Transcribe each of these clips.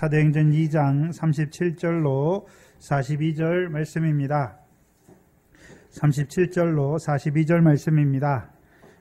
사도행전 2장 37절로 42절 말씀입니다. 37절로 42절 말씀입니다.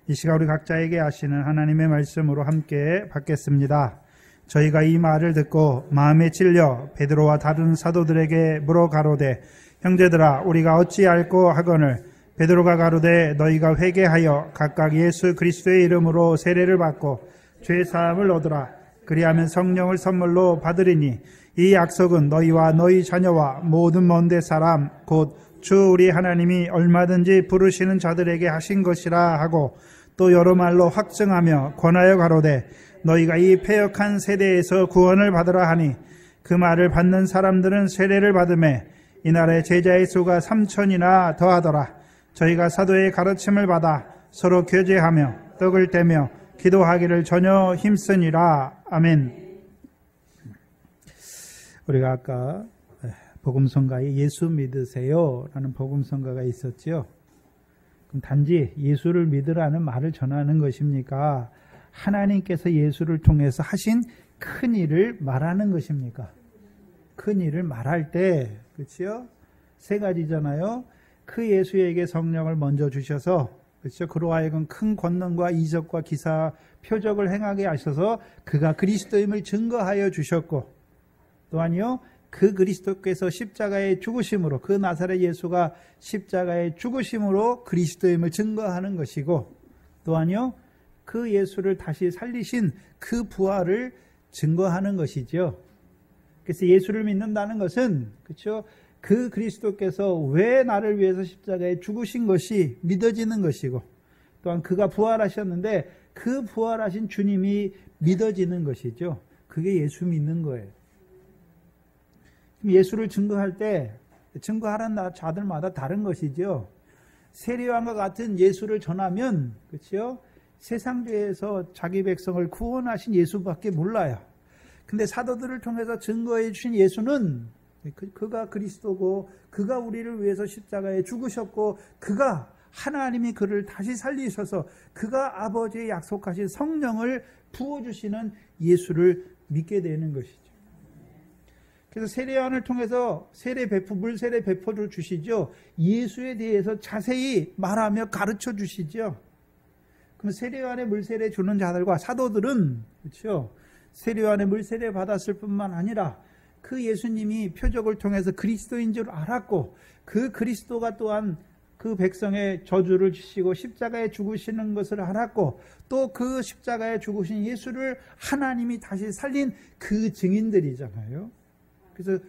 이 시간 우리 각자에게 하시는 하나님의 말씀으로 함께 받겠습니다. 저희가 이 말을 듣고 마음에 찔려 베드로와 다른 사도들에게 물어 가로되 형제들아 우리가 어찌할꼬 하거늘 베드로가 가로되 너희가 회개하여 각각 예수 그리스도의 이름으로 세례를 받고 죄 사함을 얻으라. 그리하면 성령을 선물로 받으리니 이 약속은 너희와 너희 자녀와 모든 먼데 사람 곧 주 우리 하나님이 얼마든지 부르시는 자들에게 하신 것이라 하고 또 여러 말로 확증하며 권하여 가로되 너희가 이 패역한 세대에서 구원을 받으라 하니 그 말을 받는 사람들은 세례를 받음에 이날에 제자의 수가 3,000이나 더하더라. 저희가 사도의 가르침을 받아 서로 교제하며 떡을 떼며 기도하기를 전혀 힘쓰니라. 아멘. 우리가 아까 복음성가에 예수 믿으세요 라는 복음성가가 있었죠. 그럼 단지 예수를 믿으라는 말을 전하는 것입니까? 하나님께서 예수를 통해서 하신 큰 일을 말하는 것입니까? 큰 일을 말할 때, 그렇죠? 세 가지잖아요. 그 예수에게 성령을 먼저 주셔서, 그렇죠? 그로 하여금 큰 권능과 이적과 기사, 표적을 행하게 하셔서 그가 그리스도임을 증거하여 주셨고, 또한요, 그 그리스도께서 십자가의 죽으심으로, 그 나사렛 예수가 십자가의 죽으심으로 그리스도임을 증거하는 것이고, 또한요, 그 예수를 다시 살리신 그 부활을 증거하는 것이죠. 그래서 예수를 믿는다는 것은, 그렇죠? 그 그리스도께서 왜 나를 위해서 십자가에 죽으신 것이 믿어지는 것이고, 또한 그가 부활하셨는데 그 부활하신 주님이 믿어지는 것이죠. 그게 예수 믿는 거예요. 예수를 증거할 때 증거하는 자들마다 다른 것이죠. 세례요한과 같은 예수를 전하면, 그렇죠? 세상에서 자기 백성을 구원하신 예수밖에 몰라요. 근데 사도들을 통해서 증거해 주신 예수는 그가 그리스도고 그가 우리를 위해서 십자가에 죽으셨고 그가 하나님이 그를 다시 살리셔서 그가 아버지의 약속하신 성령을 부어주시는 예수를 믿게 되는 것이죠. 그래서 세례요한을 통해서 물세례 배포를 주시죠. 예수에 대해서 자세히 말하며 가르쳐 주시죠. 그럼 세례요한의 물세례 주는 자들과 사도들은, 그렇죠? 세례요한의 물세례 받았을 뿐만 아니라 그 예수님이 표적을 통해서 그리스도인 줄 알았고 그 그리스도가 또한 그 백성의 저주를 지시고 십자가에 죽으시는 것을 알았고 또 그 십자가에 죽으신 예수를 하나님이 다시 살린 그 증인들이잖아요. 그래서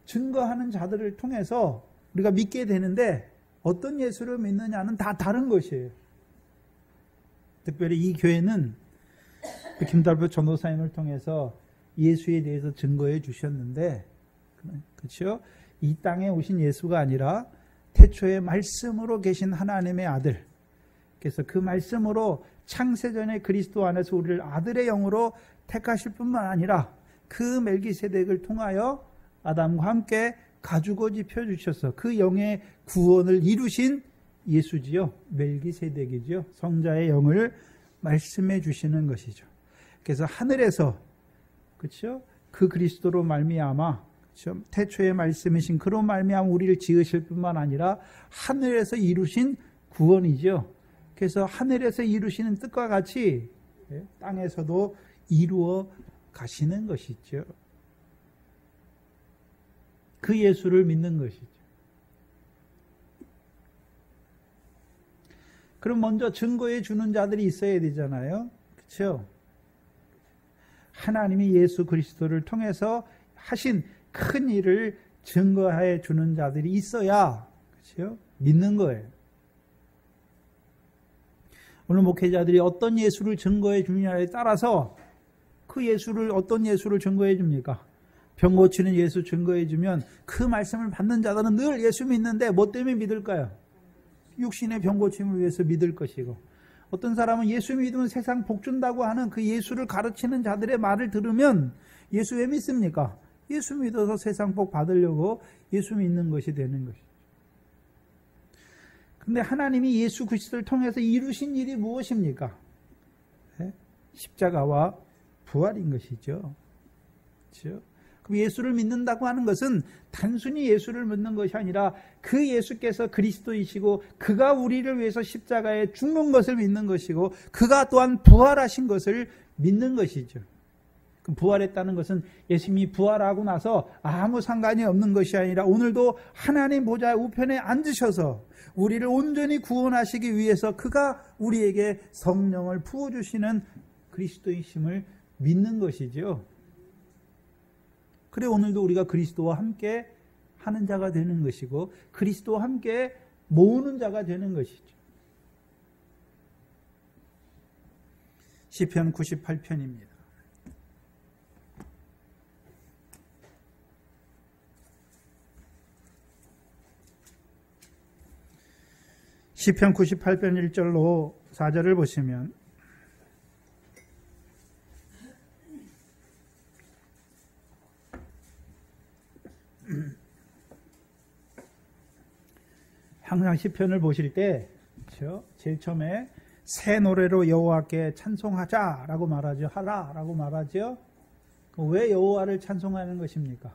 증거하는 자들을 통해서 우리가 믿게 되는데 어떤 예수를 믿느냐는 다 다른 것이에요. 특별히 이 교회는 김달표 전도사님을 통해서 예수에 대해서 증거해 주셨는데, 그렇죠? 이 땅에 오신 예수가 아니라 태초에 말씀으로 계신 하나님의 아들, 그래서 그 말씀으로 창세전에 그리스도 안에서 우리를 아들의 영으로 택하실 뿐만 아니라 그 멜기세덱을 통하여 아담과 함께 가죽옷 입혀주셔서 그 영의 구원을 이루신 예수지요. 멜기세덱이죠. 성자의 영을 말씀해 주시는 것이죠. 그래서 하늘에서, 그렇죠? 그 그리스도로 말미암아, 그렇죠? 태초의 말씀이신 그로 말미암아 우리를 지으실 뿐만 아니라 하늘에서 이루신 구원이죠. 그래서 하늘에서 이루시는 뜻과 같이 땅에서도 이루어 가시는 것이죠. 그 예수를 믿는 것이죠. 그럼 먼저 증거해 주는 자들이 있어야 되잖아요. 그렇죠? 하나님이 예수 그리스도를 통해서 하신 큰 일을 증거해 주는 자들이 있어야, 그렇죠? 믿는 거예요. 오늘 목회자들이 어떤 예수를 증거해 주느냐에 따라서 그 예수를, 어떤 예수를 증거해 줍니까? 병 고치는 예수 증거해 주면 그 말씀을 받는 자들은 늘 예수 믿는데 뭐 때문에 믿을까요? 육신의 병 고침을 위해서 믿을 것이고, 어떤 사람은 예수 믿으면 세상 복 준다고 하는 그 예수를 가르치는 자들의 말을 들으면 예수 왜 믿습니까? 예수 믿어서 세상 복 받으려고 예수 믿는 것이 되는 것이죠. 그런데 하나님이 예수 그리스도를 통해서 이루신 일이 무엇입니까? 십자가와 부활인 것이죠. 그렇죠? 그럼 예수를 믿는다고 하는 것은 단순히 예수를 믿는 것이 아니라 그 예수께서 그리스도이시고 그가 우리를 위해서 십자가에 죽는 것을 믿는 것이고 그가 또한 부활하신 것을 믿는 것이죠. 부활했다는 것은 예수님이 부활하고 나서 아무 상관이 없는 것이 아니라 오늘도 하나님 보좌 우편에 앉으셔서 우리를 온전히 구원하시기 위해서 그가 우리에게 성령을 부어주시는 그리스도이심을 믿는 것이죠. 그래 오늘도 우리가 그리스도와 함께 하는 자가 되는 것이고 그리스도와 함께 모으는 자가 되는 것이죠. 시편 98편입니다. 시편 98편 1절로 4절을 보시면 항상 시편을 보실 때 그렇죠? 제일 처음에 새 노래로 여호와께 찬송하자라고 말하죠. 하라라고 말하죠. 왜 여호와를 찬송하는 것입니까?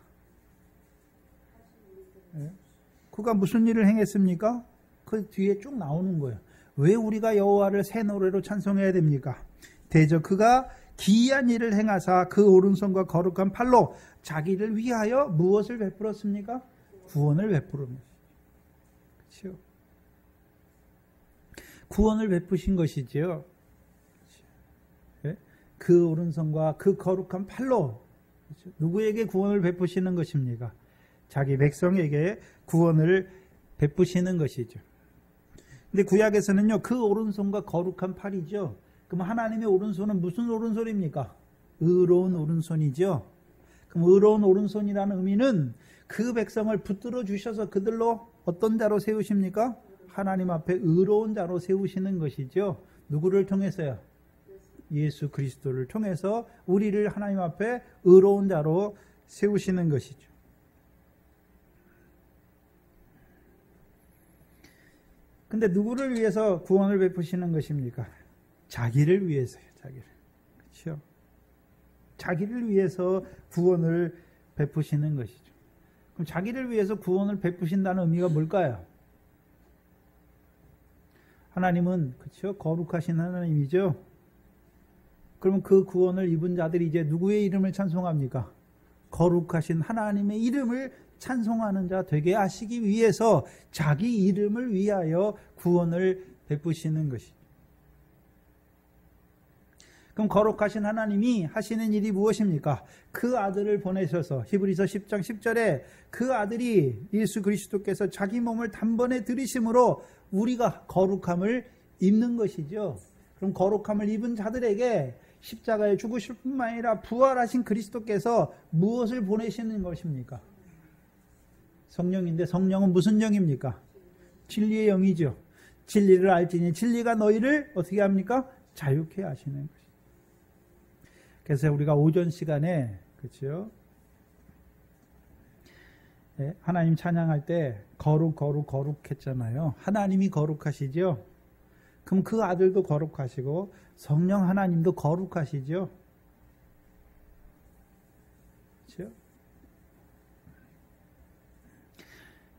그가 무슨 일을 행했습니까? 그 뒤에 쭉 나오는 거예요. 왜 우리가 여호와를 새 노래로 찬송해야 됩니까? 대저 그가 기이한 일을 행하사 그 오른손과 거룩한 팔로 자기를 위하여 무엇을 베풀었습니까? 구원을 베푸는 그렇죠? 구원을 베푸신 것이지요. 그 오른손과 그 거룩한 팔로 그렇죠? 누구에게 구원을 베푸시는 것입니까? 자기 백성에게 구원을 베푸시는 것이죠. 근데 구약에서는요, 그 오른손과 거룩한 팔이죠. 그럼 하나님의 오른손은 무슨 오른손입니까? 의로운 오른손이죠. 그럼 의로운 오른손이라는 의미는 그 백성을 붙들어 주셔서 그들로 어떤 자로 세우십니까? 하나님 앞에 의로운 자로 세우시는 것이죠. 누구를 통해서요? 예수 그리스도를 통해서 우리를 하나님 앞에 의로운 자로 세우시는 것이죠. 근데 누구를 위해서 구원을 베푸시는 것입니까? 자기를 위해서요. 자기를. 그렇죠? 자기를 위해서 구원을 베푸시는 것이죠. 그럼 자기를 위해서 구원을 베푸신다는 의미가 뭘까요? 하나님은 그렇죠? 거룩하신 하나님이죠. 그러면 그 구원을 입은 자들이 이제 누구의 이름을 찬송합니까? 거룩하신 하나님의 이름을 찬송하는 자 되게 하시기 위해서 자기 이름을 위하여 구원을 베푸시는 것이죠. 그럼 거룩하신 하나님이 하시는 일이 무엇입니까? 그 아들을 보내셔서 히브리서 10장 10절에 그 아들이 예수 그리스도께서 자기 몸을 단번에 들이심으로 우리가 거룩함을 입는 것이죠. 그럼 거룩함을 입은 자들에게 십자가에 죽으실 뿐만 아니라 부활하신 그리스도께서 무엇을 보내시는 것입니까? 성령인데 성령은 무슨 영입니까? 진리의 영이죠. 진리를 알지니 진리가 너희를 어떻게 합니까? 자유케 하시는 것입니다. 그래서 우리가 오전 시간에 그렇죠? 하나님 찬양할 때 거룩 했잖아요. 하나님이 거룩하시죠. 그럼 그 아들도 거룩하시고 성령 하나님도 거룩하시죠. 그렇죠?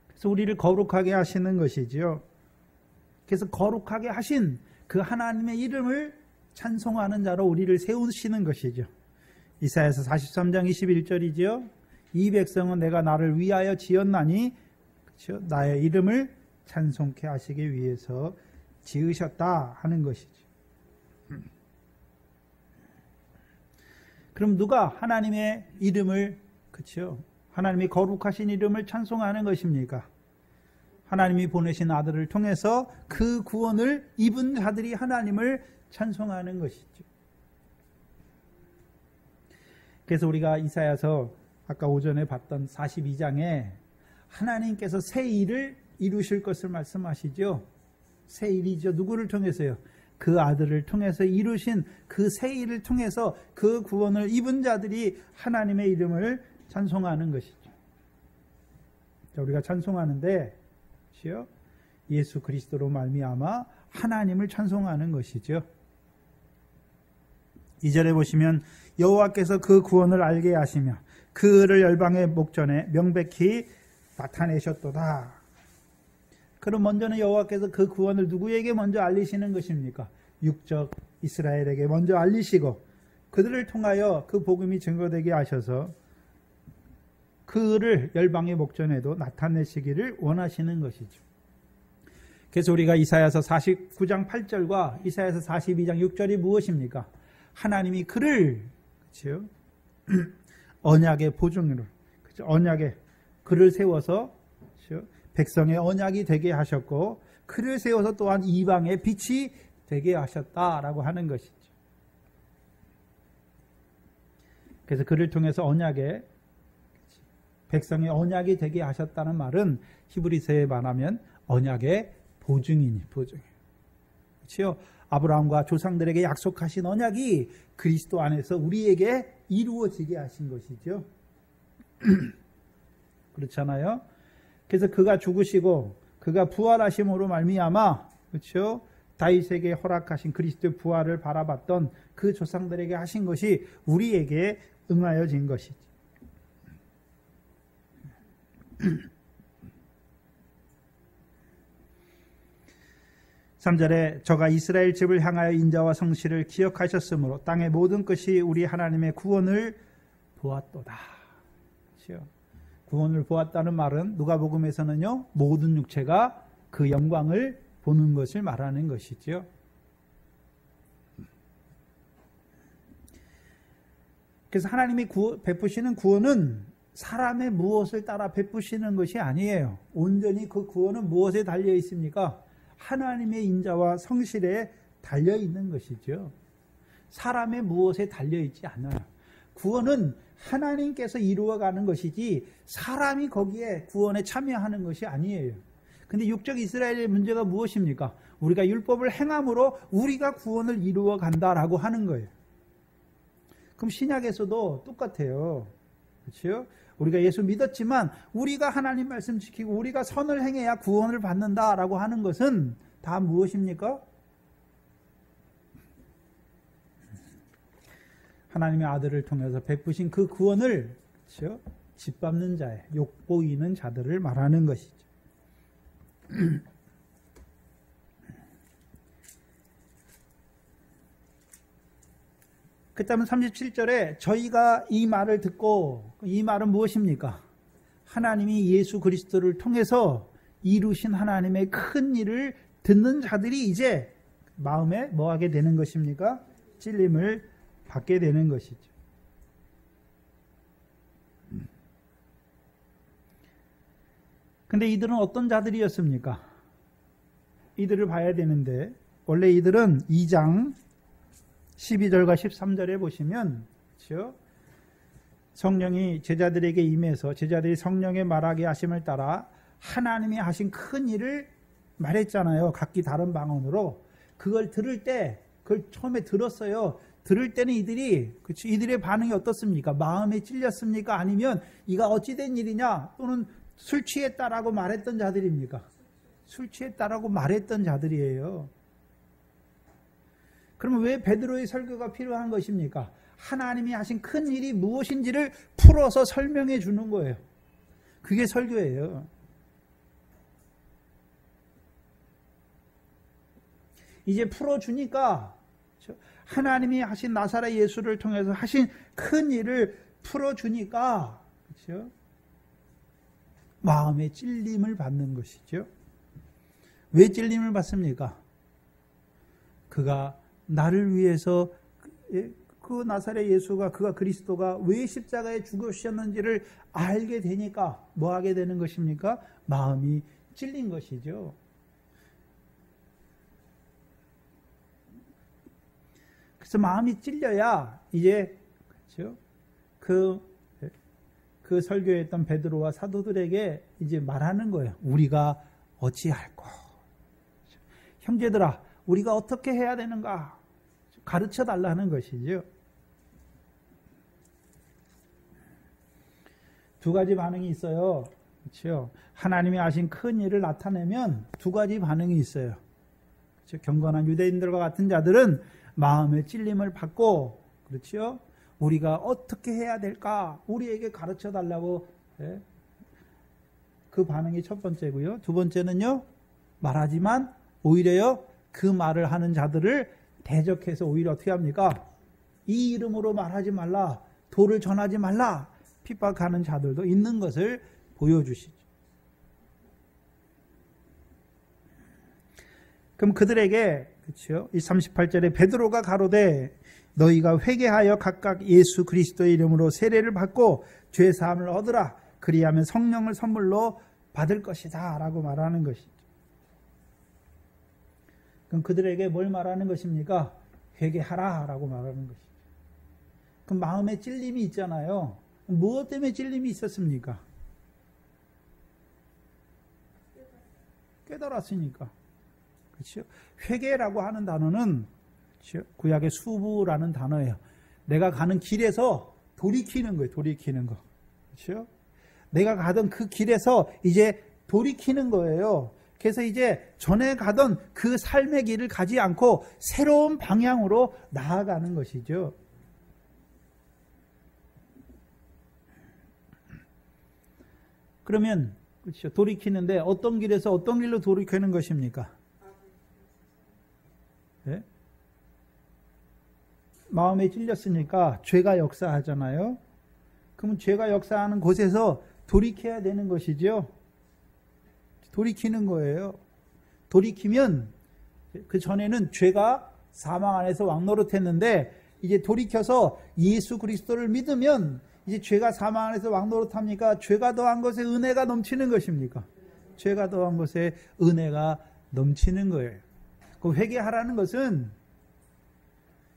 그래서 우리를 거룩하게 하시는 것이지요. 그래서 거룩하게 하신 그 하나님의 이름을 찬송하는 자로 우리를 세우시는 것이죠. 이사야서 43장 21절이지요. 이 백성은 내가 나를 위하여 지었나니 그렇죠? 나의 이름을 찬송케 하시기 위해서 지으셨다 하는 것이죠. 그럼 누가 하나님의 이름을 그렇죠? 하나님이 거룩하신 이름을 찬송하는 것입니까? 하나님이 보내신 아들을 통해서 그 구원을 입은 자들이 하나님을 찬송하는 것이죠. 그래서 우리가 이사야서 아까 오전에 봤던 42장에 하나님께서 새 일을 이루실 것을 말씀하시죠. 새 일이죠. 누구를 통해서요? 그 아들을 통해서 이루신 그 새 일을 통해서 그 구원을 입은 자들이 하나님의 이름을 찬송하는 것이죠. 자, 우리가 찬송하는데 예수 그리스도로 말미암아 하나님을 찬송하는 것이죠. 2절에 보시면 여호와께서 그 구원을 알게 하시며 그를 열방의 목전에 명백히 나타내셨도다. 그럼 먼저는 여호와께서 그 구원을 누구에게 먼저 알리시는 것입니까? 육적 이스라엘에게 먼저 알리시고 그들을 통하여 그 복음이 증거되게 하셔서 그를 열방의 목전에도 나타내시기를 원하시는 것이죠. 그래서 우리가 이사야서 49장 8절과 이사야서 42장 6절이 무엇입니까? 하나님이 그를, 그렇죠? 언약의 보증으로, 그렇죠? 언약의 그를 세워서, 그렇죠? 백성의 언약이 되게 하셨고 그를 세워서 또한 이방의 빛이 되게 하셨다라고 하는 것이죠. 그래서 그를 통해서 언약의 백성의 언약이 되게 하셨다는 말은 히브리서에 말하면 언약의 보증이니 보증. 그렇죠? 아브라함과 조상들에게 약속하신 언약이 그리스도 안에서 우리에게 이루어지게 하신 것이죠. 그렇잖아요. 그래서 그가 죽으시고 그가 부활하심으로 말미암아, 그렇죠? 다윗에게 허락하신 그리스도의 부활을 바라봤던 그 조상들에게 하신 것이 우리에게 응하여진 것이지. 3절에 저가 이스라엘 집을 향하여 인자와 성실을 기억하셨으므로 땅의 모든 것이 우리 하나님의 구원을 보았도다. 그렇죠? 구원을 보았다는 말은 누가복음에서는요, 모든 육체가 그 영광을 보는 것을 말하는 것이죠. 그래서 하나님이 베푸시는 구원은 사람의 무엇을 따라 베푸시는 것이 아니에요. 온전히 그 구원은 무엇에 달려 있습니까? 하나님의 인자와 성실에 달려 있는 것이죠. 사람의 무엇에 달려 있지 않아요. 구원은 하나님께서 이루어가는 것이지 사람이 거기에 구원에 참여하는 것이 아니에요. 근데 육적 이스라엘의 문제가 무엇입니까? 우리가 율법을 행함으로 우리가 구원을 이루어 간다라고 하는 거예요. 그럼 신약에서도 똑같아요. 그렇죠? 우리가 예수 믿었지만 우리가 하나님 말씀 지키고 우리가 선을 행해야 구원을 받는다라고 하는 것은 다 무엇입니까? 하나님의 아들을 통해서 베푸신 그 구원을, 그렇죠? 짓밟는 자의, 욕보이는 자들을 말하는 것이죠. 그 다음에 37절에 저희가 이 말을 듣고, 이 말은 무엇입니까? 하나님이 예수 그리스도를 통해서 이루신 하나님의 큰 일을 듣는 자들이 이제 마음에 뭐 하게 되는 것입니까? 찔림을 받게 되는 것이죠. 근데 이들은 어떤 자들이었습니까? 이들을 봐야 되는데, 원래 이들은 2장 12절과 13절에 보시면, 그렇죠? 성령이 제자들에게 임해서 제자들이 성령의 말하게 하심을 따라 하나님이 하신 큰 일을 말했잖아요. 각기 다른 방언으로. 그걸 들을 때, 그걸 처음에 들었어요. 들을 때는 이들이, 그렇죠? 이들의 반응이 어떻습니까? 마음에 찔렸습니까? 아니면 이가 어찌된 일이냐? 또는 술 취했다라고 말했던 자들입니까? 술 취했다라고 말했던 자들이에요. 그러면 왜 베드로의 설교가 필요한 것입니까? 하나님이 하신 큰 일이 무엇인지를 풀어서 설명해 주는 거예요. 그게 설교예요. 이제 풀어주니까 하나님이 하신 나사렛 예수를 통해서 하신 큰 일을 풀어주니까, 그렇죠? 마음의 찔림을 받는 것이죠. 왜 찔림을 받습니까? 그가 나를 위해서 그 나사렛 예수가, 그가 그리스도가 왜 십자가에 죽으셨는지를 알게 되니까 뭐 하게 되는 것입니까? 마음이 찔린 것이죠. 그래서 마음이 찔려야 이제, 그렇죠? 그 설교했던 베드로와 사도들에게 이제 말하는 거예요. 우리가 어찌할꼬. 형제들아, 우리가 어떻게 해야 되는가? 가르쳐 달라는 것이죠. 두 가지 반응이 있어요. 그렇죠? 하나님이 하신 큰 일을 나타내면 두 가지 반응이 있어요. 그렇죠? 경건한 유대인들과 같은 자들은 마음의 찔림을 받고, 그렇죠? 우리가 어떻게 해야 될까? 우리에게 가르쳐 달라고. 그 반응이 첫 번째고요. 두 번째는요. 말하지만 오히려요. 그 말을 하는 자들을 대적해서 오히려 어떻게 합니까? 이 이름으로 말하지 말라. 도를 전하지 말라. 핍박하는 자들도 있는 것을 보여주시죠. 그럼 그들에게 그렇죠? 이 38절에 베드로가 가로되 너희가 회개하여 각각 예수 그리스도의 이름으로 세례를 받고 죄 사함을 얻으라. 그리하면 성령을 선물로 받을 것이다 라고 말하는 것이죠. 그럼 그들에게 뭘 말하는 것입니까? 회개하라 라고 말하는 것이죠. 그럼 마음에 찔림이 있잖아요. 무엇 때문에 찔림이 있었습니까? 깨달았으니까. 그렇죠? 회개라고 하는 단어는 그렇죠? 구약의 수부라는 단어예요. 내가 가는 길에서 돌이키는 거예요. 돌이키는 거. 그렇죠? 내가 가던 그 길에서 이제 돌이키는 거예요. 그래서 이제 전에 가던 그 삶의 길을 가지 않고 새로운 방향으로 나아가는 것이죠. 그러면 그렇죠. 돌이키는데 어떤 길에서 어떤 길로 돌이키는 것입니까? 네? 마음에 찔렸으니까 죄가 역사하잖아요. 그러면 죄가 역사하는 곳에서 돌이켜야 되는 것이죠. 돌이키는 거예요. 돌이키면 그 전에는 죄가 사망 안에서 왕노릇했는데 이제 돌이켜서 예수 그리스도를 믿으면 이제 죄가 사망 안에서 왕노릇합니까? 죄가 더한 것에 은혜가 넘치는 것입니까? 죄가 더한 것에 은혜가 넘치는 거예요. 그 회개하라는 것은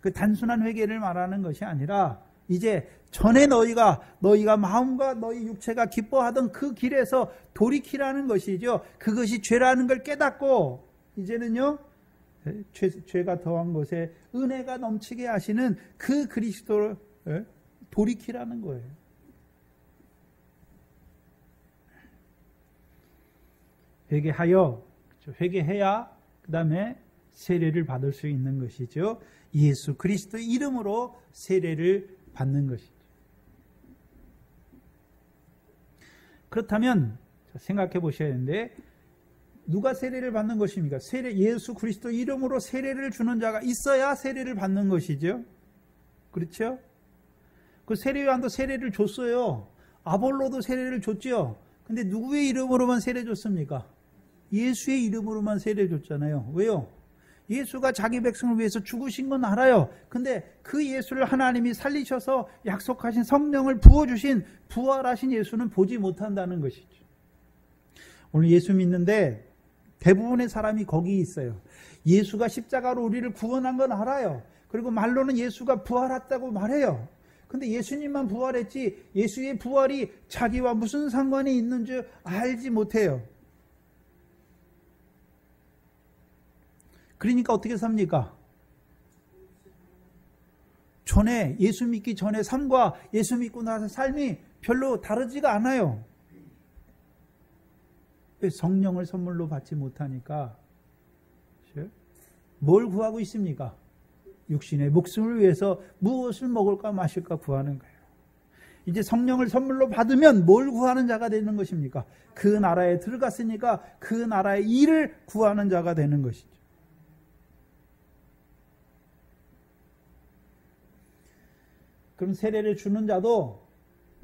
그 단순한 회개를 말하는 것이 아니라 이제 전에 너희가 마음과 너희 육체가 기뻐하던 그 길에서 돌이키라는 것이죠. 그것이 죄라는 걸 깨닫고 이제는요 죄가 더한 것에 은혜가 넘치게 하시는 그 그리스도를 돌이키라는 거예요. 회개하여 회개해야 그 다음에 세례를 받을 수 있는 것이죠. 예수 그리스도의 이름으로 세례를 받는 것이죠. 그렇다면 생각해 보셔야 되는데 누가 세례를 받는 것입니까? 예수 그리스도 이름으로 세례를 주는 자가 있어야 세례를 받는 것이죠. 그렇죠? 그 세례요한도 세례를 줬어요. 아볼로도 세례를 줬죠. 근데 누구의 이름으로만 세례 줬습니까? 예수의 이름으로만 세례 줬잖아요. 왜요? 예수가 자기 백성을 위해서 죽으신 건 알아요. 근데 그 예수를 하나님이 살리셔서 약속하신 성령을 부어주신 부활하신 예수는 보지 못한다는 것이죠. 오늘 예수 믿는데 대부분의 사람이 거기 있어요. 예수가 십자가로 우리를 구원한 건 알아요. 그리고 말로는 예수가 부활했다고 말해요. 근데 예수님만 부활했지 예수의 부활이 자기와 무슨 상관이 있는 줄 알지 못해요. 그러니까 어떻게 삽니까? 전에 예수 믿기 전에 삶과 예수 믿고 나서 삶이 별로 다르지가 않아요. 성령을 선물로 받지 못하니까 뭘 구하고 있습니까? 육신의 목숨을 위해서 무엇을 먹을까 마실까 구하는 거예요. 이제 성령을 선물로 받으면 뭘 구하는 자가 되는 것입니까? 그 나라에 들어갔으니까 그 나라의 일을 구하는 자가 되는 것이죠. 그럼 세례를 주는 자도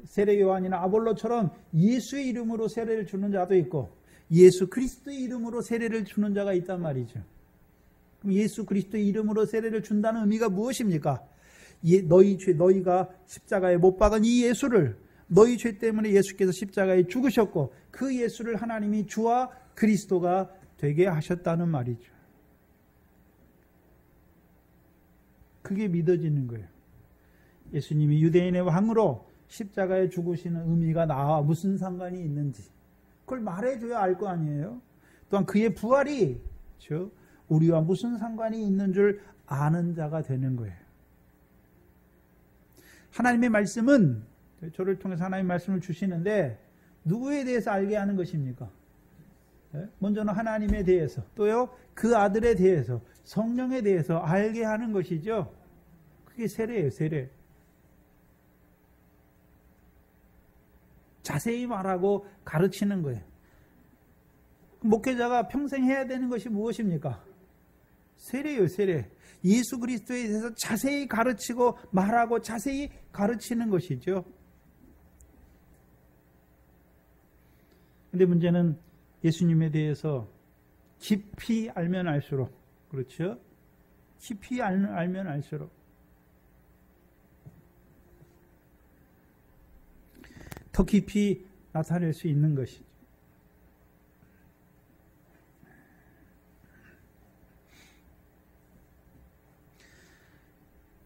세례 요한이나 아볼로처럼 예수의 이름으로 세례를 주는 자도 있고 예수 그리스도의 이름으로 세례를 주는 자가 있단 말이죠. 그럼 예수 그리스도의 이름으로 세례를 준다는 의미가 무엇입니까? 너희가 십자가에 못 박은 이 예수를 너희 죄 때문에 예수께서 십자가에 죽으셨고 그 예수를 하나님이 주와 그리스도가 되게 하셨다는 말이죠. 그게 믿어지는 거예요. 예수님이 유대인의 왕으로 십자가에 죽으시는 의미가 나와 무슨 상관이 있는지 그걸 말해줘야 알 거 아니에요. 또한 그의 부활이 우리와 무슨 상관이 있는 줄 아는 자가 되는 거예요. 하나님의 말씀은 저를 통해서 하나님의 말씀을 주시는데 누구에 대해서 알게 하는 것입니까? 먼저는 하나님에 대해서 또요 그 아들에 대해서 성령에 대해서 알게 하는 것이죠. 그게 세례예요. 세례. 자세히 말하고 가르치는 거예요. 목회자가 평생 해야 되는 것이 무엇입니까? 세례요, 세례. 예수 그리스도에 대해서 자세히 가르치고 말하고 자세히 가르치는 것이죠. 근데 문제는 예수님에 대해서 깊이 알면 알수록, 그렇죠? 깊이 알면 알수록 더 깊이 나타낼 수 있는 것이죠.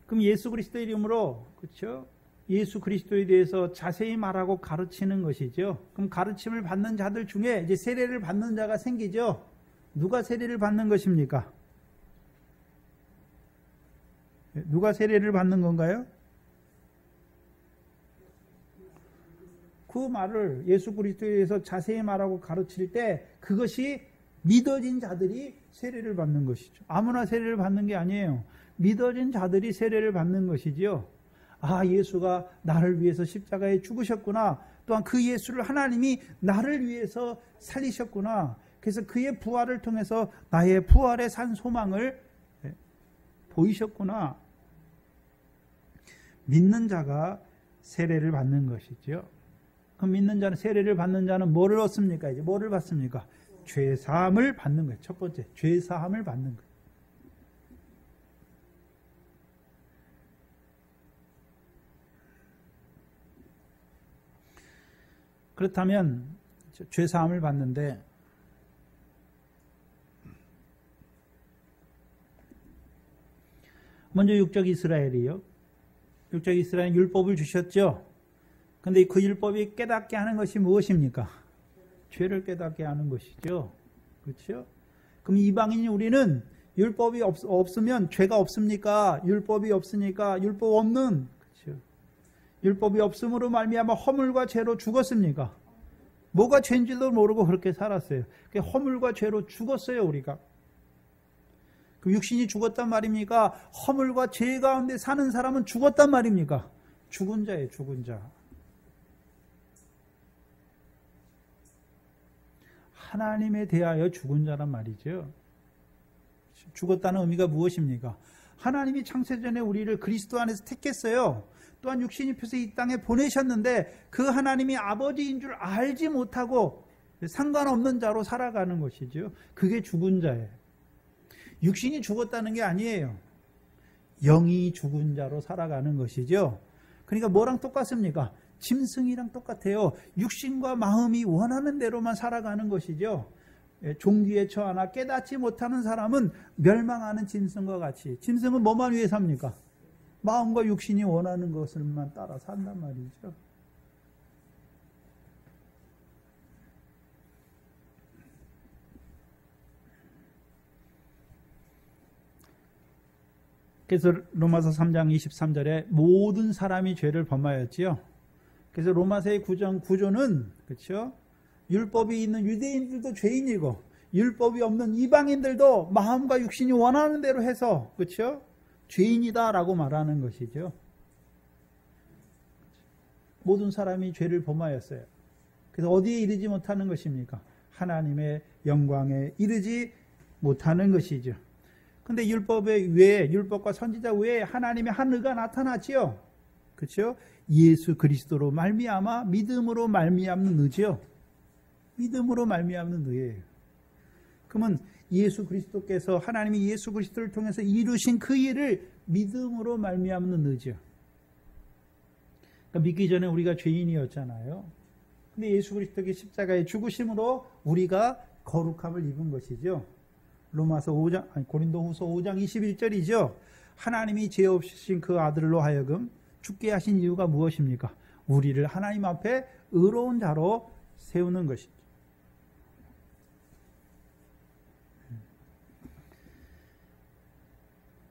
그럼 예수 그리스도의 이름으로, 그렇죠? 예수 그리스도에 대해서 자세히 말하고 가르치는 것이죠. 그럼 가르침을 받는 자들 중에 이제 세례를 받는 자가 생기죠. 누가 세례를 받는 것입니까? 누가 세례를 받는 건가요? 그 말을 예수 그리스도에 대해서 자세히 말하고 가르칠 때 그것이 믿어진 자들이 세례를 받는 것이죠. 아무나 세례를 받는 게 아니에요. 믿어진 자들이 세례를 받는 것이지요. 아, 예수가 나를 위해서 십자가에 죽으셨구나. 또한 그 예수를 하나님이 나를 위해서 살리셨구나. 그래서 그의 부활을 통해서 나의 부활의 산 소망을 보이셨구나. 믿는 자가 세례를 받는 것이죠. 그럼 믿는 자는, 세례를 받는 자는 뭐를 얻습니까? 이제 뭐를 받습니까? 죄사함을 받는 거예요. 첫 번째, 죄사함을 받는 거예요. 그렇다면 죄사함을 받는데 먼저 육적 이스라엘이요. 육적 이스라엘 율법을 주셨죠. 그런데 그 율법이 깨닫게 하는 것이 무엇입니까? 죄를 깨닫게 하는 것이죠. 그렇죠? 그럼 이방인이 우리는 율법이 없으면 죄가 없습니까? 율법이 없으니까 율법 없는, 그렇죠? 율법이 없음으로 말미암아 허물과 죄로 죽었습니까? 뭐가 죄인지도 모르고 그렇게 살았어요. 허물과 죄로 죽었어요, 우리가. 그 육신이 죽었단 말입니까? 허물과 죄 가운데 사는 사람은 죽었단 말입니까? 죽은 자예요, 죽은 자. 하나님에 대하여 죽은 자란 말이죠. 죽었다는 의미가 무엇입니까? 하나님이 창세전에 우리를 그리스도 안에서 택했어요. 또한 육신 입혀서 이 땅에 보내셨는데 그 하나님이 아버지인 줄 알지 못하고 상관없는 자로 살아가는 것이죠. 그게 죽은 자예요. 육신이 죽었다는 게 아니에요. 영이 죽은 자로 살아가는 것이죠. 그러니까 뭐랑 똑같습니까? 짐승이랑 똑같아요. 육신과 마음이 원하는 대로만 살아가는 것이죠. 종기에 처하나 깨닫지 못하는 사람은 멸망하는 짐승과 같이. 짐승은 뭐만 위해 삽니까? 마음과 육신이 원하는 것을만 따라 산단 말이죠. 그래서 로마서 3장 23절에 모든 사람이 죄를 범하였지요. 그래서 로마서의 구조는, 그렇죠? 율법이 있는 유대인들도 죄인이고 율법이 없는 이방인들도 마음과 육신이 원하는 대로 해서, 그렇죠? 죄인이다라고 말하는 것이죠. 모든 사람이 죄를 범하였어요. 그래서 어디에 이르지 못하는 것입니까? 하나님의 영광에 이르지 못하는 것이죠. 근데 율법의 외에, 율법과 선지자 외에 하나님의 한 의가 나타나지요. 그렇죠? 예수 그리스도로 말미암아 믿음으로 말미암는 의죠. 믿음으로 말미암는 의예요. 그러면 예수 그리스도께서, 하나님이 예수 그리스도를 통해서 이루신 그 일을 믿음으로 말미암는 의죠. 그러니까 믿기 전에 우리가 죄인이었잖아요. 근데 예수 그리스도의 십자가의 죽으심으로 우리가 거룩함을 입은 것이죠. 고린도후서 5장 21절이죠. 하나님이 죄 없으신 그 아들로 하여금 죽게 하신 이유가 무엇입니까? 우리를 하나님 앞에 의로운 자로 세우는 것이죠.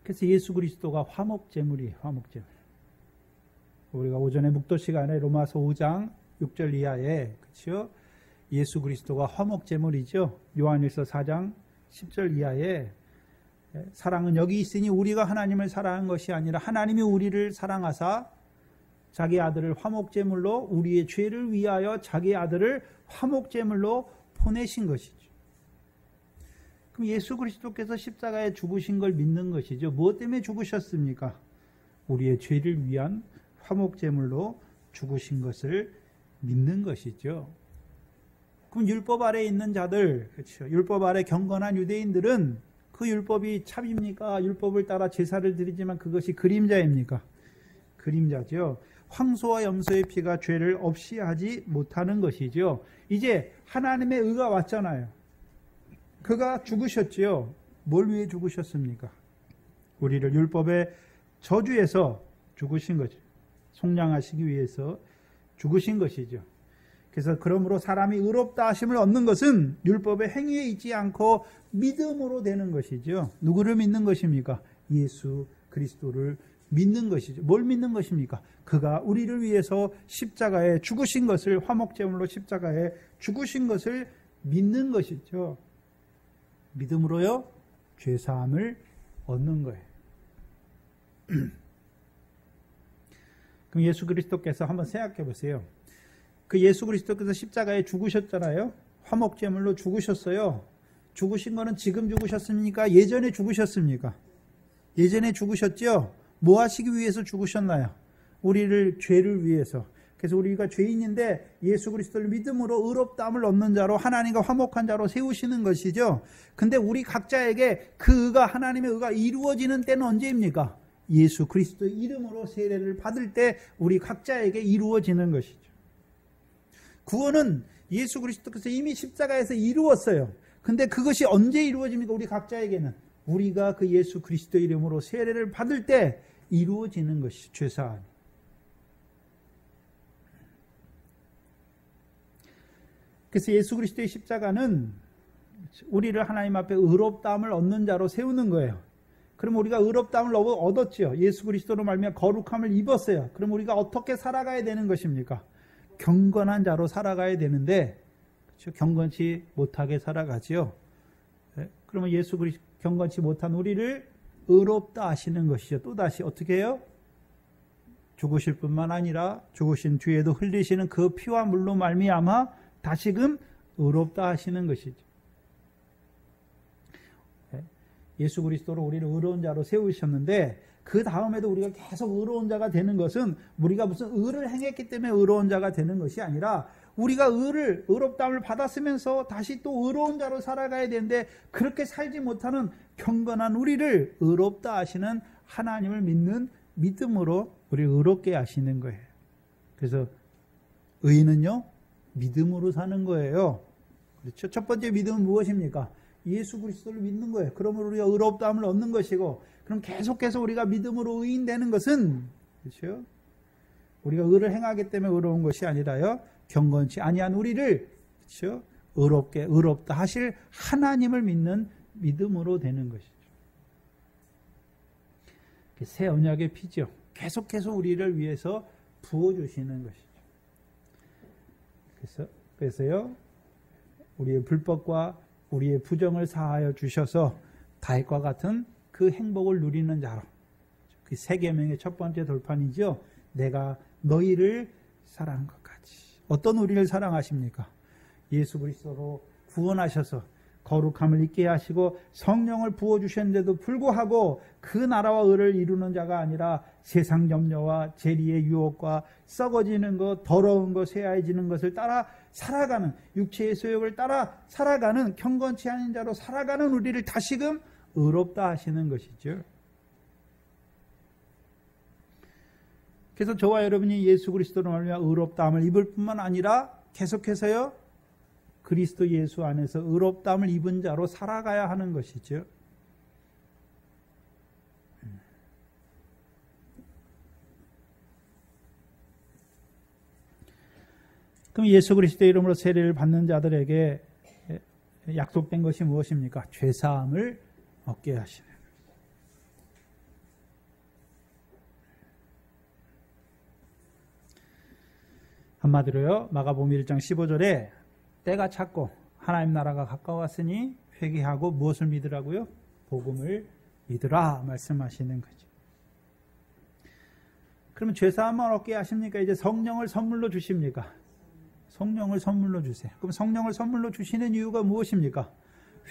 그래서 예수 그리스도가 화목제물이에요. 화목제물. 우리가 오전에 묵도 시간에 로마서 5장 6절 이하에, 그렇죠? 예수 그리스도가 화목제물이죠. 요한일서 4장 10절 이하에 사랑은 여기 있으니 우리가 하나님을 사랑한 것이 아니라 하나님이 우리를 사랑하사 자기 아들을 화목제물로 우리의 죄를 위하여 자기 아들을 화목제물로 보내신 것이죠. 그럼 예수 그리스도께서 십자가에 죽으신 걸 믿는 것이죠. 무엇 때문에 죽으셨습니까? 우리의 죄를 위한 화목제물로 죽으신 것을 믿는 것이죠. 그럼 율법 아래에 있는 자들, 그렇죠. 율법 아래 경건한 유대인들은 그 율법이 참입니까? 율법을 따라 제사를 드리지만 그것이 그림자입니까? 그림자죠. 황소와 염소의 피가 죄를 없이 하지 못하는 것이죠. 이제 하나님의 의가 왔잖아요. 그가 죽으셨지요. 뭘 위해 죽으셨습니까? 우리를 율법의 저주에서 죽으신 거죠. 속량하시기 위해서 죽으신 것이죠. 그래서 그러므로 사람이 의롭다 하심을 얻는 것은 율법의 행위에 있지 않고 믿음으로 되는 것이죠. 누구를 믿는 것입니까? 예수 그리스도를 믿는 것이죠. 뭘 믿는 것입니까? 그가 우리를 위해서 십자가에 죽으신 것을, 화목제물로 십자가에 죽으신 것을 믿는 것이죠. 믿음으로요, 죄사함을 얻는 거예요. 그럼 예수 그리스도께서 한번 생각해 보세요. 그 예수 그리스도께서 십자가에 죽으셨잖아요. 화목제물로 죽으셨어요. 죽으신 거는 지금 죽으셨습니까? 예전에 죽으셨습니까? 예전에 죽으셨죠? 뭐 하시기 위해서 죽으셨나요? 우리를, 죄를 위해서. 그래서 우리가 죄인인데 예수 그리스도를 믿음으로 의롭다함을 얻는 자로, 하나님과 화목한 자로 세우시는 것이죠. 근데 우리 각자에게 그 의가, 하나님의 의가 이루어지는 때는 언제입니까? 예수 그리스도의 이름으로 세례를 받을 때 우리 각자에게 이루어지는 것이죠. 구원은 예수 그리스도께서 이미 십자가에서 이루었어요. 근데 그것이 언제 이루어집니까? 우리 각자에게는 우리가 그 예수 그리스도의 이름으로 세례를 받을 때 이루어지는 것이죠. 죄사함이. 그래서 예수 그리스도의 십자가는 우리를 하나님 앞에 의롭다함을 얻는 자로 세우는 거예요. 그럼 우리가 의롭다함을 얻었죠. 예수 그리스도로 말미암아 거룩함을 입었어요. 그럼 우리가 어떻게 살아가야 되는 것입니까? 경건한 자로 살아가야 되는데, 그렇죠? 경건치 못하게 살아가지요. 그러면 예수 그리스도 경건치 못한 우리를 의롭다 하시는 것이죠. 또다시 어떻게 해요? 죽으실 뿐만 아니라 죽으신 뒤에도 흘리시는 그 피와 물로 말미암아 다시금 의롭다 하시는 것이죠. 예수 그리스도로 우리를 의로운 자로 세우셨는데, 그 다음에도 우리가 계속 의로운 자가 되는 것은 우리가 무슨 의를 행했기 때문에 의로운 자가 되는 것이 아니라, 우리가 의롭다함을 받았으면서 다시 또 의로운 자로 살아가야 되는데, 그렇게 살지 못하는 경건한 우리를 의롭다 하시는 하나님을 믿는 믿음으로 우리를 의롭게 하시는 거예요. 그래서 의인은요, 믿음으로 사는 거예요. 그렇죠? 첫 번째 믿음은 무엇입니까? 예수 그리스도를 믿는 거예요. 그러므로 우리가 의롭다함을 얻는 것이고, 그럼 계속해서 우리가 믿음으로 의인되는 것은, 그렇죠? 우리가 의를 행하기 때문에 의로운 것이 아니라요, 경건치 아니한 우리를, 그렇죠? 의롭다 하실 하나님을 믿는 믿음으로 되는 것이죠. 새 언약의 피죠. 계속해서 우리를 위해서 부어주시는 것이죠. 그래서요, 우리의 불법과 우리의 부정을 사하여 주셔서 다윗과 같은 그 행복을 누리는 자로, 그 세 계명의 첫 번째 돌판이죠. 내가 너희를 사랑한 것 같이. 어떤 우리를 사랑하십니까? 예수 그리스도로 구원하셔서 거룩함을 있게 하시고 성령을 부어주셨는데도 불구하고 그 나라와 의를 이루는 자가 아니라 세상 염려와 재리의 유혹과 썩어지는 것, 더러운 것, 쇠하해지는 것을 따라 살아가는, 육체의 소욕을 따라 살아가는, 경건치 않은 자로 살아가는 우리를 다시금 의롭다 하시는 것이죠. 그래서 저와 여러분이 예수 그리스도로 말미암아 의롭다함을 입을 뿐만 아니라 계속해서요, 그리스도 예수 안에서 의롭다함을 입은 자로 살아가야 하는 것이죠. 그럼 예수 그리스도의 이름으로 세례를 받는 자들에게 약속된 것이 무엇입니까? 죄사함을 얻게 하시는. 한마디로요, 마가복음 1장 15절에 때가 찼고 하나님 나라가 가까웠으니 회개하고 무엇을 믿으라고요? 복음을 믿으라 말씀하시는 거죠. 그러면 죄사함만 얻게 하십니까? 이제 성령을 선물로 주십니까? 성령을 선물로 주세요. 그럼 성령을 선물로 주시는 이유가 무엇입니까?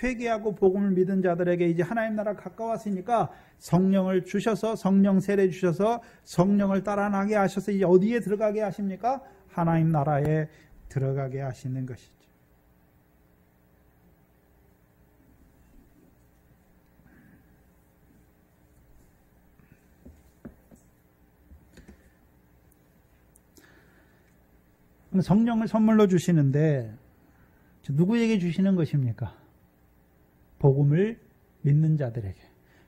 회개하고 복음을 믿은 자들에게 이제 하나님 나라 가까웠으니까 성령을 주셔서 성령 세례 주셔서 성령을 따라 나게 하셔서 이제 어디에 들어가게 하십니까? 하나님 나라에 들어가게 하시는 것이죠. 성령을 선물로 주시는데 누구에게 주시는 것입니까? 복음을 믿는 자들에게.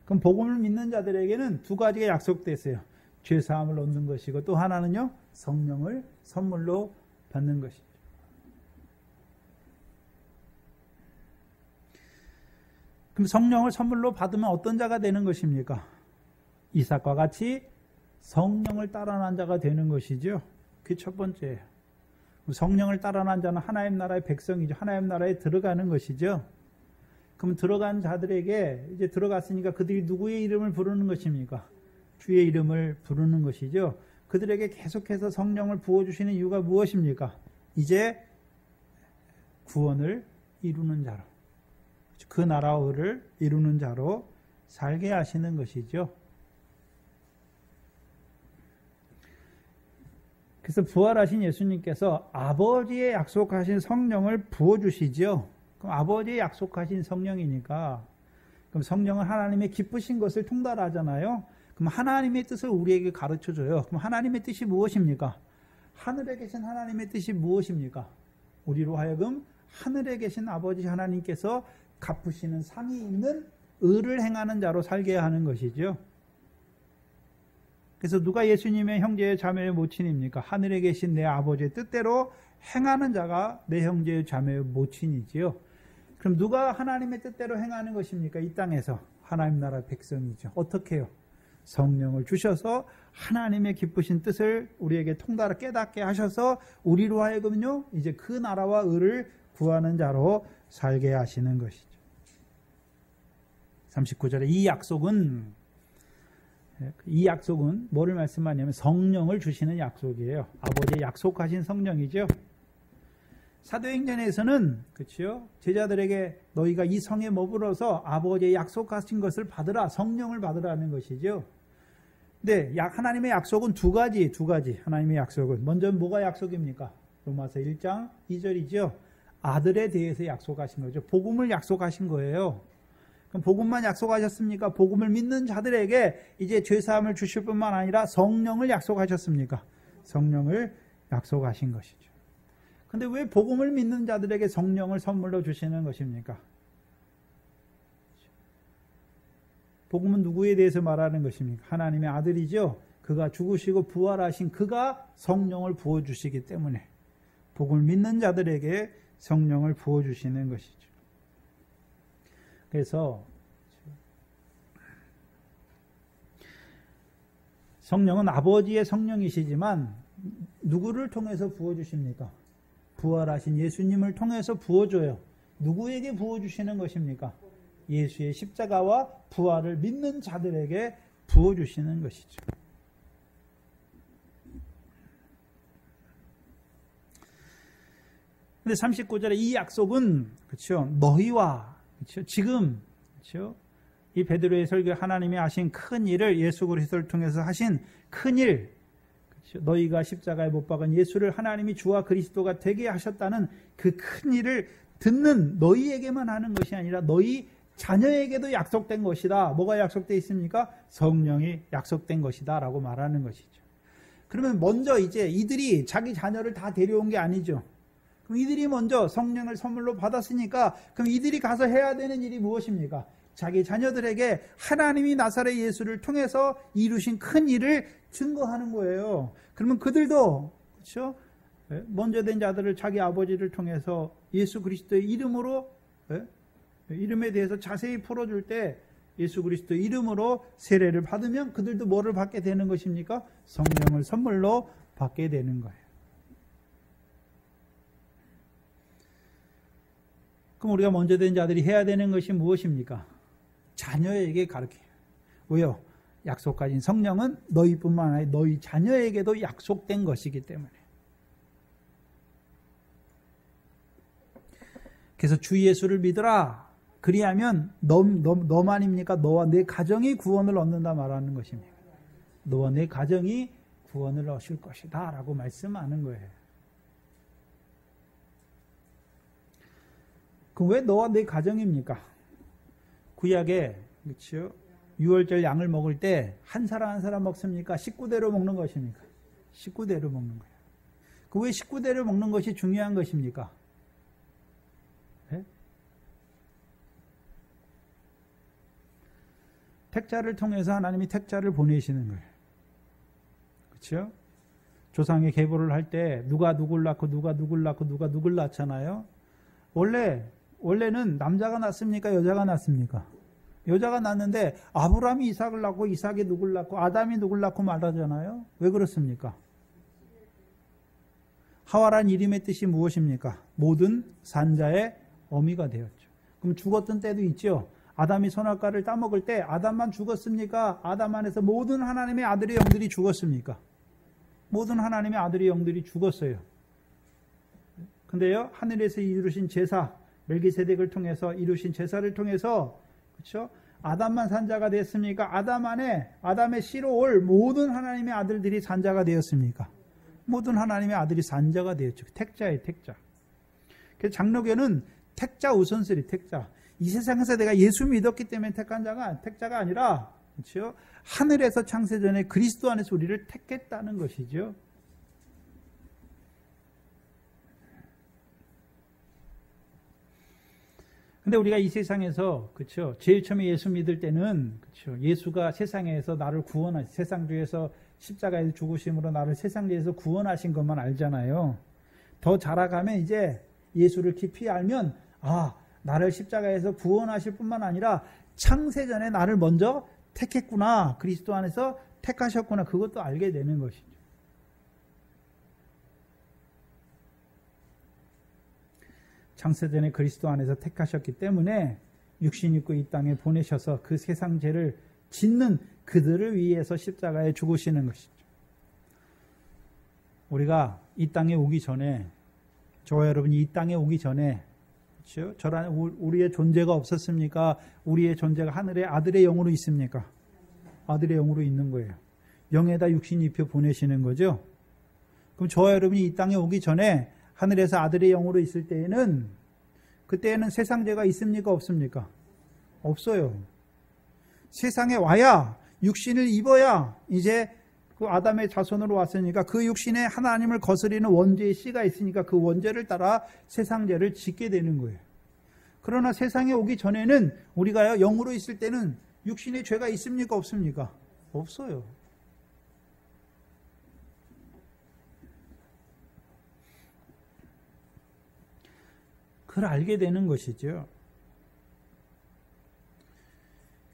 그럼 복음을 믿는 자들에게는 두 가지가 약속됐어요. 죄사함을 얻는 것이고 또 하나는요, 성령을 선물로 받는 것이죠. 그럼 성령을 선물로 받으면 어떤 자가 되는 것입니까? 이삭과 같이 성령을 따라난 자가 되는 것이죠. 그게 첫 번째예요. 성령을 따라난 자는 하나님 나라의 백성이죠. 하나님 나라에 들어가는 것이죠. 그럼 들어간 자들에게 이제 들어갔으니까 그들이 누구의 이름을 부르는 것입니까? 주의 이름을 부르는 것이죠. 그들에게 계속해서 성령을 부어주시는 이유가 무엇입니까? 이제 구원을 이루는 자로, 그 나라를 이루는 자로 살게 하시는 것이죠. 그래서 부활하신 예수님께서 아버지의 약속하신 성령을 부어주시죠. 그럼 아버지의 약속하신 성령이니까, 그럼 성령은 하나님의 기쁘신 것을 통달하잖아요. 그럼 하나님의 뜻을 우리에게 가르쳐줘요. 그럼 하나님의 뜻이 무엇입니까? 하늘에 계신 하나님의 뜻이 무엇입니까? 우리로 하여금 하늘에 계신 아버지 하나님께서 갚으시는 상이 있는 의를 행하는 자로 살게 하는 것이죠. 그래서 누가 예수님의 형제의 자매의 모친입니까? 하늘에 계신 내 아버지의 뜻대로 행하는 자가 내 형제의 자매의 모친이지요. 그럼 누가 하나님의 뜻대로 행하는 것입니까? 이 땅에서 하나님 나라 백성이죠. 어떻게 해요? 성령을 주셔서 하나님의 기쁘신 뜻을 우리에게 통달을 깨닫게 하셔서 우리로 하여금요, 이제 그 나라와 의를 구하는 자로 살게 하시는 것이죠. 39절에 이 약속은 뭐를 말씀하냐면 성령을 주시는 약속이에요. 아버지의 약속하신 성령이죠. 사도행전에서는 그렇죠? 제자들에게 너희가 이 성에 머물어서 아버지의 약속하신 것을 받으라, 성령을 받으라는 것이죠. 근데 하나님의 약속은 두 가지 하나님의 약속은 먼저 뭐가 약속입니까? 로마서 1장 2절이죠. 아들에 대해서 약속하신 거죠. 복음을 약속하신 거예요. 그럼 복음만 약속하셨습니까? 복음을 믿는 자들에게 이제 죄사함을 주실 뿐만 아니라 성령을 약속하셨습니까? 성령을 약속하신 것이죠. 근데 왜 복음을 믿는 자들에게 성령을 선물로 주시는 것입니까? 복음은 누구에 대해서 말하는 것입니까? 하나님의 아들이죠. 그가 죽으시고 부활하신 그가 성령을 부어주시기 때문에 복음을 믿는 자들에게 성령을 부어주시는 것이죠. 그래서 성령은 아버지의 성령이시지만 누구를 통해서 부어주십니까? 부활하신 예수님을 통해서 부어줘요. 누구에게 부어주시는 것입니까? 예수의 십자가와 부활을 믿는 자들에게 부어주시는 것이죠. 근데 39절에 이 약속은 그렇죠? 너희와 그렇죠? 지금 그렇죠? 이 베드로의 설교 하나님이 하신 큰 일을 예수 그리스도를 통해서 하신 큰 일, 그렇죠? 너희가 십자가에 못 박은 예수를 하나님이 주와 그리스도가 되게 하셨다는 그 큰 일을 듣는 너희에게만 하는 것이 아니라 너희 자녀에게도 약속된 것이다. 뭐가 약속되어 있습니까? 성령이 약속된 것이다 라고 말하는 것이죠. 그러면 먼저 이제 이들이 자기 자녀를 다 데려온 게 아니죠. 그럼 이들이 먼저 성령을 선물로 받았으니까 그럼 이들이 가서 해야 되는 일이 무엇입니까? 자기 자녀들에게 하나님이 나사렛 예수를 통해서 이루신 큰 일을 증거하는 거예요. 그러면 그들도 그렇죠? 먼저 된 자들을 자기 아버지를 통해서 예수 그리스도의 이름으로 이름에 대해서 자세히 풀어줄 때 예수 그리스도의 이름으로 세례를 받으면 그들도 뭐를 받게 되는 것입니까? 성령을 선물로 받게 되는 거예요. 그럼 우리가 먼저 된 자들이 해야 되는 것이 무엇입니까? 자녀에게 가르쳐요. 왜요? 약속하신 성령은 너희뿐만 아니라 너희 자녀에게도 약속된 것이기 때문에. 그래서 주 예수를 믿으라. 그리하면 너만입니까? 너와 내 가정이 구원을 얻는다 말하는 것입니다. 너와 내 가정이 구원을 얻을 것이다 라고 말씀하는 거예요. 그럼 왜 너와 내 가정입니까? 구약에 그렇죠? 유월절 양을 먹을 때 한 사람 한 사람 먹습니까? 식구대로 먹는 것입니까? 식구대로 먹는 거예요. 그 왜 식구대로 먹는 것이 중요한 것입니까? 네? 택자를 통해서 하나님이 택자를 보내시는 거예요. 그렇죠? 조상의 계보를 할 때 누가 누굴 낳고 누가 누굴 낳고 누가 누굴 낳잖아요. 원래는 남자가 낳습니까? 여자가 낳습니까? 여자가 낳는데 아브라함이 이삭을 낳고 이삭이 누굴 낳고 아담이 누굴 낳고 말하잖아요. 왜 그렇습니까? 하와란 이름의 뜻이 무엇입니까? 모든 산자의 어미가 되었죠. 그럼 죽었던 때도 있죠. 아담이 선악과를 따먹을 때 아담만 죽었습니까? 아담 안에서 모든 하나님의 아들의 영들이 죽었습니까? 모든 하나님의 아들의 영들이 죽었어요. 근데요, 하늘에서 이루신 제사, 멜기세덱을 통해서 이루신 제사를 통해서, 그렇죠? 아담만 산자가 됐습니까? 아담 안에 아담의 씨로 올 모든 하나님의 아들들이 산자가 되었습니까? 모든 하나님의 아들이 산자가 되었죠. 택자예요, 택자. 그래서 장로교는 택자 우선순위, 택자. 이 세상에서 내가 예수 믿었기 때문에 택한 자가 택자가 아니라, 그렇죠? 하늘에서 창세전에 그리스도 안에서 우리를 택했다는 것이죠. 근데 우리가 이 세상에서, 그렇죠? 제일 처음에 예수 믿을 때는, 그렇죠? 예수가 세상에서 나를 세상 중에서 십자가에서 죽으심으로 나를 세상 중에서 구원하신 것만 알잖아요. 더 자라가면 이제 예수를 깊이 알면, 나를 십자가에서 구원하실 뿐만 아니라 창세전에 나를 먼저 택했구나. 그리스도 안에서 택하셨구나. 그것도 알게 되는 것이죠. 창세전에 그리스도 안에서 택하셨기 때문에 육신 입고 이 땅에 보내셔서 그 세상 죄를 짓는 그들을 위해서 십자가에 죽으시는 것이죠. 우리가 이 땅에 오기 전에, 저와 여러분이 이 땅에 오기 전에, 그렇죠? 우리의 존재가 없었습니까? 우리의 존재가 하늘의 아들의 영으로 있습니까? 아들의 영으로 있는 거예요. 영에다 육신 입혀 보내시는 거죠. 그럼 저와 여러분이 이 땅에 오기 전에 하늘에서 아들의 영으로 있을 때에는, 그때에는 세상 죄가 있습니까? 없습니까? 없어요. 세상에 와야, 육신을 입어야 이제 그 아담의 자손으로 왔으니까 그 육신에 하나님을 거스리는 원죄의 씨가 있으니까 그 원죄를 따라 세상 죄를 짓게 되는 거예요. 그러나 세상에 오기 전에는 우리가 영으로 있을 때는 육신에 죄가 있습니까? 없습니까? 없어요. 그걸 알게 되는 것이죠.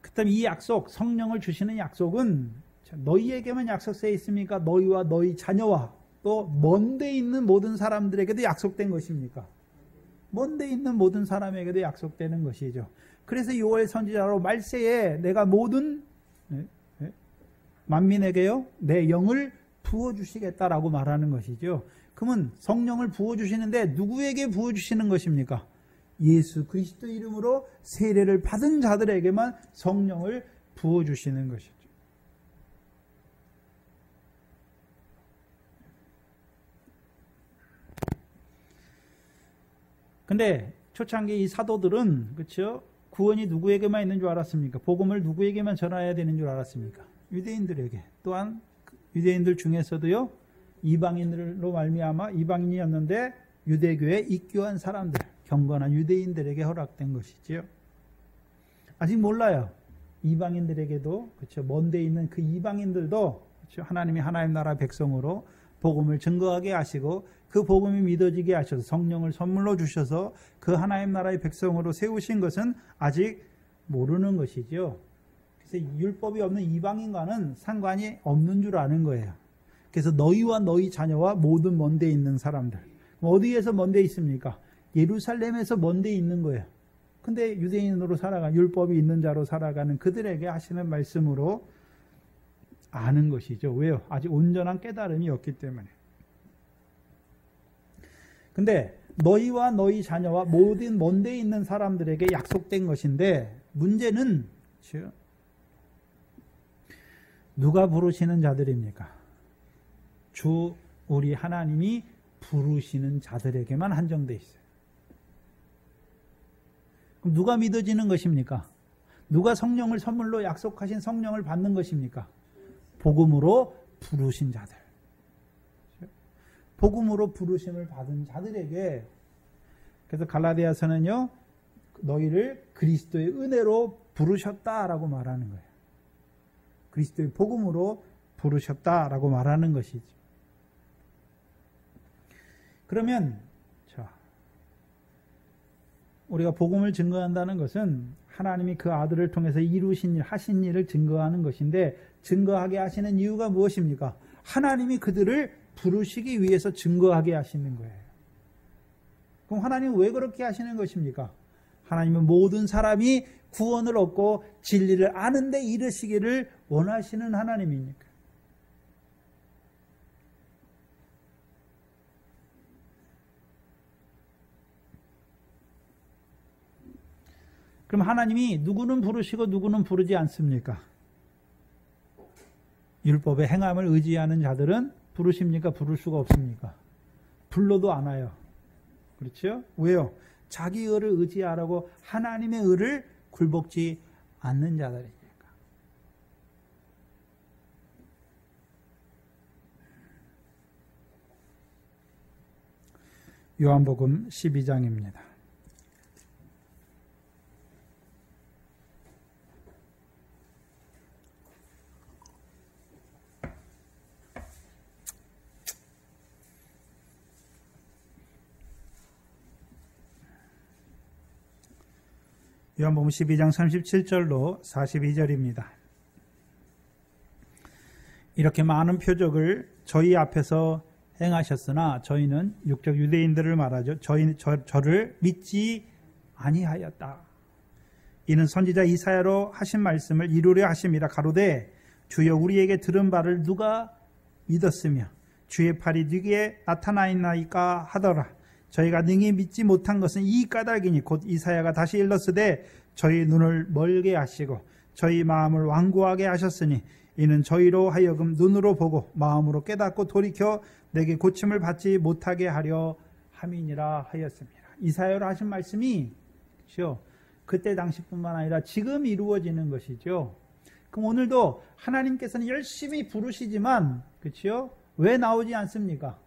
그다음 이 약속, 성령을 주시는 약속은 너희에게만 약속되어 있습니까? 너희와 너희 자녀와 또 먼데 있는 모든 사람들에게도 약속된 것입니까? 먼데 있는 모든 사람에게도 약속되는 것이죠. 그래서 요엘 선지자로 말세에 내가 모든 만민에게요 내 영을 부어주시겠다라고 말하는 것이죠. 그러면 성령을 부어주시는데 누구에게 부어주시는 것입니까? 예수 그리스도 이름으로 세례를 받은 자들에게만 성령을 부어주시는 것이죠. 근데 초창기 이 사도들은, 그렇죠? 구원이 누구에게만 있는 줄 알았습니까? 복음을 누구에게만 전해야 되는 줄 알았습니까? 유대인들에게. 또한 유대인들 중에서도요, 이방인으로 말미암아 이방인이었는데 유대교에 입교한 사람들, 경건한 유대인들에게 허락된 것이지요. 아직 몰라요. 이방인들에게도, 그렇죠? 먼데 있는 그 이방인들도, 그렇죠? 하나님이 하나님 나라 백성으로 복음을 증거하게 하시고 그 복음이 믿어지게 하셔서 성령을 선물로 주셔서 그 하나님 나라의 백성으로 세우신 것은 아직 모르는 것이죠. 그래서 율법이 없는 이방인과는 상관이 없는 줄 아는 거예요. 그래서 너희와 너희 자녀와 모든 먼데 있는 사람들. 어디에서 먼데 있습니까? 예루살렘에서 먼데 있는 거예요. 근데 유대인으로 살아가 율법이 있는 자로 살아가는 그들에게 하시는 말씀으로 아는 것이죠. 왜요? 아직 온전한 깨달음이 없기 때문에. 근데 너희와 너희 자녀와 모든 먼 데 있는 사람들에게 약속된 것인데 문제는 누가 부르시는 자들입니까? 주 우리 하나님이 부르시는 자들에게만 한정되어 있어요. 그럼 누가 믿어지는 것입니까? 누가 성령을 선물로 약속하신 성령을 받는 것입니까? 복음으로 부르신 자들. 복음으로 부르심을 받은 자들에게, 그래서 갈라디아서는요, 너희를 그리스도의 은혜로 부르셨다라고 말하는 거예요. 그리스도의 복음으로 부르셨다라고 말하는 것이죠. 그러면 우리가 복음을 증거한다는 것은 하나님이 그 아들을 통해서 이루신 일, 하신 일을 증거하는 것인데, 증거하게 하시는 이유가 무엇입니까? 하나님이 그들을 부르시기 위해서 증거하게 하시는 거예요. 그럼 하나님은 왜 그렇게 하시는 것입니까? 하나님은 모든 사람이 구원을 얻고 진리를 아는 데 이르시기를 원하시는 하나님이니까. 그럼 하나님이 누구는 부르시고 누구는 부르지 않습니까? 율법의 행함을 의지하는 자들은 부르십니까? 부를 수가 없습니까? 불러도 안 와요. 그렇죠? 왜요? 자기 의를 의지하라고 하나님의 의를 굴복지 않는 자들이니까. 요한복음 12장입니다. 요한복음 12장 37절로 42절입니다. 이렇게 많은 표적을 저희 앞에서 행하셨으나 저희는 육적 유대인들을 말하죠. 저를 믿지 아니하였다. 이는 선지자 이사야로 하신 말씀을 이루려 하심이라. 가로되 주여 우리에게 들은 바를 누가 믿었으며 주의 팔이 누구에 나타나 있나이까 하더라. 저희가 능히 믿지 못한 것은 이 까닭이니 곧 이사야가 다시 일렀으되 저희 눈을 멀게 하시고 저희 마음을 완고하게 하셨으니 이는 저희로 하여금 눈으로 보고 마음으로 깨닫고 돌이켜 내게 고침을 받지 못하게 하려 함이니라 하였습니다. 이사야로 하신 말씀이 그렇죠? 그때 당시뿐만 아니라 지금 이루어지는 것이죠. 그럼 오늘도 하나님께서는 열심히 부르시지만 그렇죠? 왜 나오지 않습니까?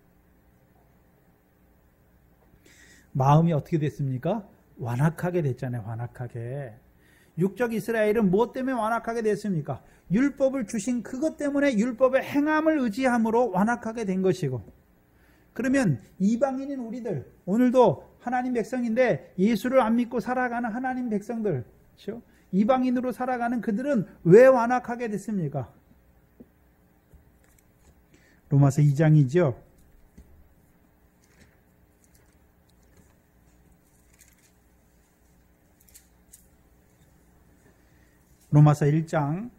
마음이 어떻게 됐습니까? 완악하게 됐잖아요. 완악하게. 육적 이스라엘은 무엇 때문에 완악하게 됐습니까? 율법을 주신 그것 때문에 율법의 행함을 의지함으로 완악하게 된 것이고, 그러면 이방인인 우리들, 오늘도 하나님 백성인데 예수를 안 믿고 살아가는 하나님 백성들, 그렇죠? 이방인으로 살아가는 그들은 왜 완악하게 됐습니까? 로마서 2장이죠. 로마서 1장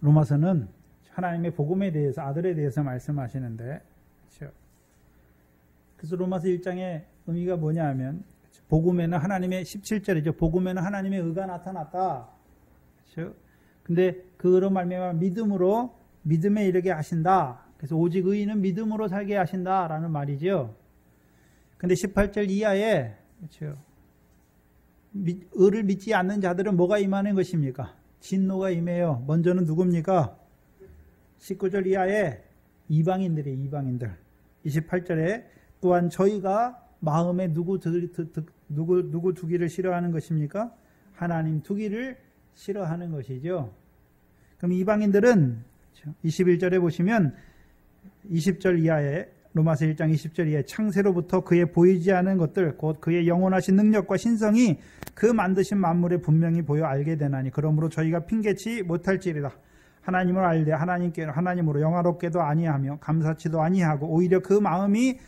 '로마서는 하나님의 복음에 대해서, 아들에 대해서 말씀하시는데, 그렇죠? 그래서 로마서 1장의 의미가 뭐냐 하면, 복음에는 하나님의 17절이죠. 복음에는 하나님의 의가 나타났다. 그렇죠? 근데 그로 말미암아 믿음으로 믿음에 이르게 하신다. 그래서 오직 의인은 믿음으로 살게 하신다라는 말이죠. 근데 18절 이하에 그렇죠? 의를 믿지 않는 자들은 뭐가 임하는 것입니까? 진노가 임해요. 먼저는 누굽니까? 19절 이하에 이방인들이 이방인들. 28절에 또한 저희가 마음에 누구 두기를 싫어하는 것입니까? 하나님 두기를 싫어하는 것이죠. 그럼 이방인들은 21절에 보시면 20절 이하에, 로마서 1장 20절 이하에 창세로부터 그의 보이지 않은 것들 곧 그의 영원하신 능력과 신성이 그 만드신 만물에 분명히 보여 알게 되나니 그러므로 저희가 핑계치 못할지리다. 하나님을 알되 하나님으로 영화롭게도 아니하며 감사치도 아니하고 오히려 그 마음이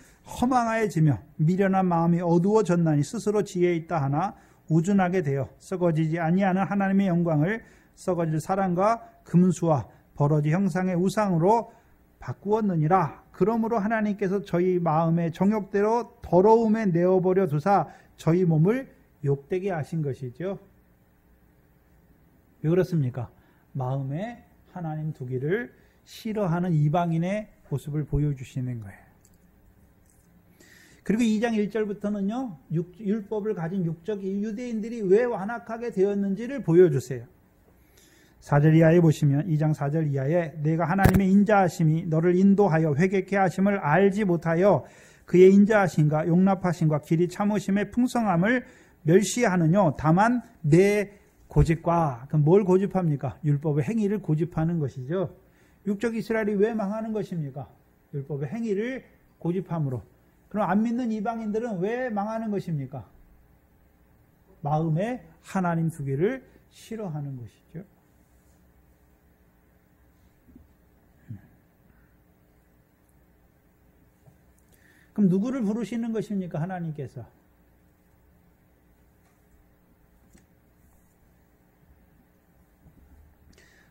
허망하여지며 미련한 마음이 어두워졌나니 스스로 지혜에 있다 하나 우둔하게 되어 썩어지지 아니하는 하나님의 영광을 썩어질 사람과 금수와 버러지 형상의 우상으로 바꾸었느니라. 그러므로 하나님께서 저희 마음의 정욕대로 더러움에 내어버려 두사 저희 몸을 욕되게 하신 것이죠. 왜 그렇습니까? 마음에 하나님 두기를 싫어하는 이방인의 모습을 보여주시는 거예요. 그리고 2장 1절부터는요, 율법을 가진 육적 유대인들이 왜 완악하게 되었는지를 보여주세요. 4절 이하에 보시면 2장 4절 이하에 내가 하나님의 인자하심이 너를 인도하여 회개케 하심을 알지 못하여 그의 인자하심과 용납하심과 길이 참으심의 풍성함을 멸시하느뇨. 다만 내 고집과, 그럼 뭘 고집합니까? 율법의 행위를 고집하는 것이죠. 육적 이스라엘이 왜 망하는 것입니까? 율법의 행위를 고집함으로. 그럼 안 믿는 이방인들은 왜 망하는 것입니까? 마음에 하나님 두기를 싫어하는 것이죠. 그럼 누구를 부르시는 것입니까? 하나님께서.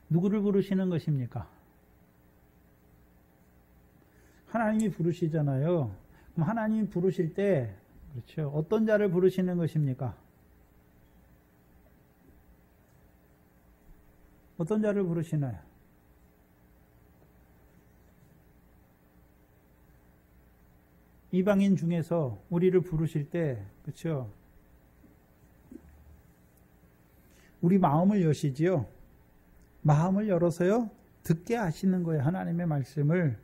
누구를 부르시는 것입니까? 하나님이 부르시잖아요. 그럼 하나님이 부르실 때, 그렇죠. 어떤 자를 부르시는 것입니까? 어떤 자를 부르시나요? 이방인 중에서 우리를 부르실 때, 그렇죠. 우리 마음을 여시지요. 마음을 열어서요, 듣게 하시는 거예요. 하나님의 말씀을.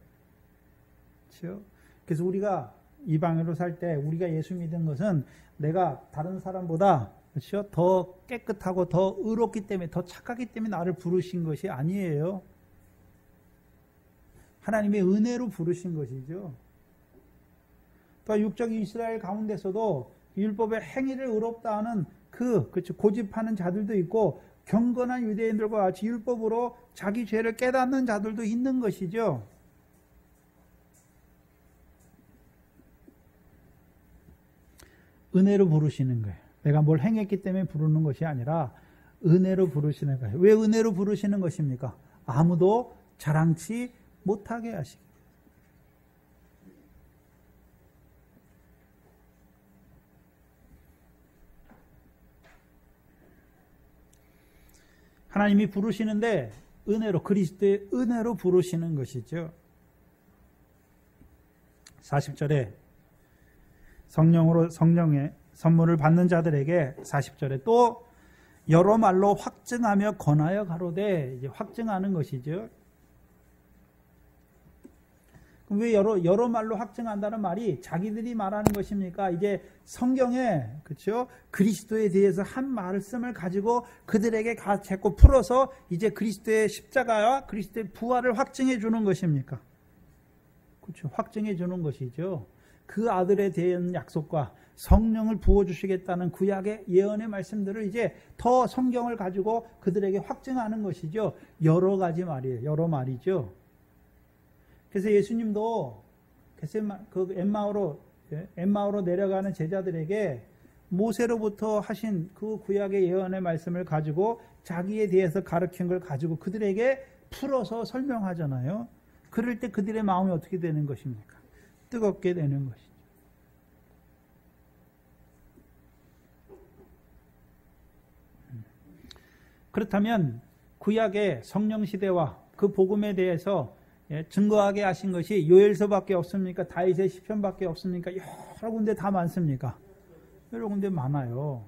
그렇죠. 그래서 우리가 이방인으로 살 때 우리가 예수 믿은 것은 내가 다른 사람보다, 그렇죠, 더 깨끗하고 더 의롭기 때문에, 더 착하기 때문에 나를 부르신 것이 아니에요. 하나님의 은혜로 부르신 것이죠. 또 육적 이스라엘 가운데서도 율법의 행위를 의롭다 하는 그렇죠, 고집하는 자들도 있고 경건한 유대인들과 같이 율법으로 자기 죄를 깨닫는 자들도 있는 것이죠. 은혜로 부르시는 거예요. 내가 뭘 행했기 때문에 부르는 것이 아니라 은혜로 부르시는 거예요. 왜 은혜로 부르시는 것입니까? 아무도 자랑치 못하게 하시기. 하나님이 부르시는데 은혜로, 그리스도의 은혜로 부르시는 것이죠. 40절에 성령의 선물을 받는 자들에게 40절에 또 여러 말로 확증하며 권하여 가로되, 이제 확증하는 것이죠. 그럼 왜 여러 말로 확증한다는 말이 자기들이 말하는 것입니까? 이제 성경에, 그렇죠, 그리스도에 대해서 한 말씀을 가지고 그들에게 자꾸 풀어서 이제 그리스도의 십자가와 그리스도의 부활을 확증해 주는 것입니까? 그렇죠. 확증해 주는 것이죠. 그 아들에 대한 약속과 성령을 부어주시겠다는 구약의 예언의 말씀들을 이제 더 성경을 가지고 그들에게 확증하는 것이죠. 여러 가지 말이에요. 여러 말이죠. 그래서 예수님도 그 엠마오로 내려가는 제자들에게 모세로부터 하신 그 구약의 예언의 말씀을 가지고 자기에 대해서 가르친 걸 가지고 그들에게 풀어서 설명하잖아요. 그럴 때 그들의 마음이 어떻게 되는 것입니까? 뜨겁게 되는 것이죠. 그렇다면 구약의 성령 시대와 그 복음에 대해서 증거하게 하신 것이 요엘서밖에 없습니까? 다윗의 시편밖에 없습니까? 여러 군데 다 많습니까? 여러 군데 많아요.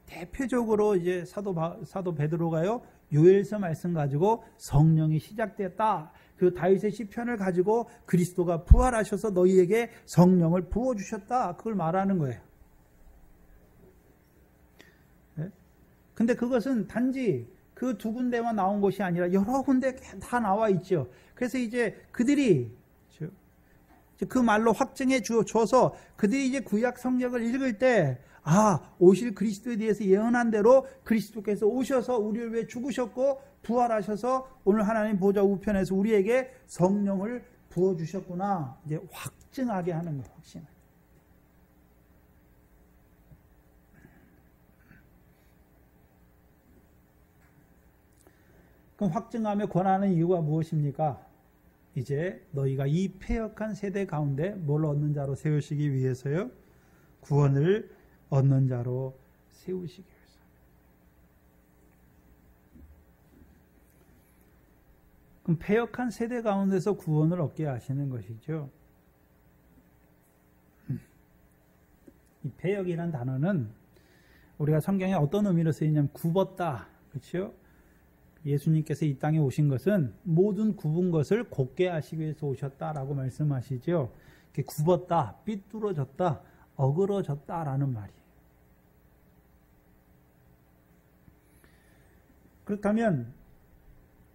대표적으로 이제 사도 베드로가요, 요엘서 말씀 가지고 성령이 시작됐다. 그 다윗의 시편을 가지고 그리스도가 부활하셔서 너희에게 성령을 부어주셨다. 그걸 말하는 거예요. 근데 그것은 단지 그 두 군데만 나온 것이 아니라 여러 군데 다 나와 있죠. 그래서 이제 그들이 그 말로 확증해 줘서 그들이 이제 구약 성경을 읽을 때, 오실 그리스도에 대해서 예언한 대로 그리스도께서 오셔서 우리를 위해 죽으셨고 부활하셔서 오늘 하나님 보좌 우편에서 우리에게 성령을 부어주셨구나. 이제 확증하게 하는 거예요. 확증. 그럼 확증하며 권하는 이유가 무엇입니까? 이제 너희가 이 패역한 세대 가운데 뭘 얻는 자로 세우시기 위해서요? 구원을 얻는 자로 세우시기 위해서. 그럼 패역한 세대 가운데서 구원을 얻게 하시는 것이죠. 이 패역이라는 단어는 우리가 성경에 어떤 의미로 쓰이냐면 굽었다. 그렇죠? 예수님께서 이 땅에 오신 것은 모든 굽은 것을 곱게 하시기 위해서 오셨다라고 말씀하시죠. 이렇게 굽었다, 삐뚤어졌다, 어그러졌다라는 말이에요. 그렇다면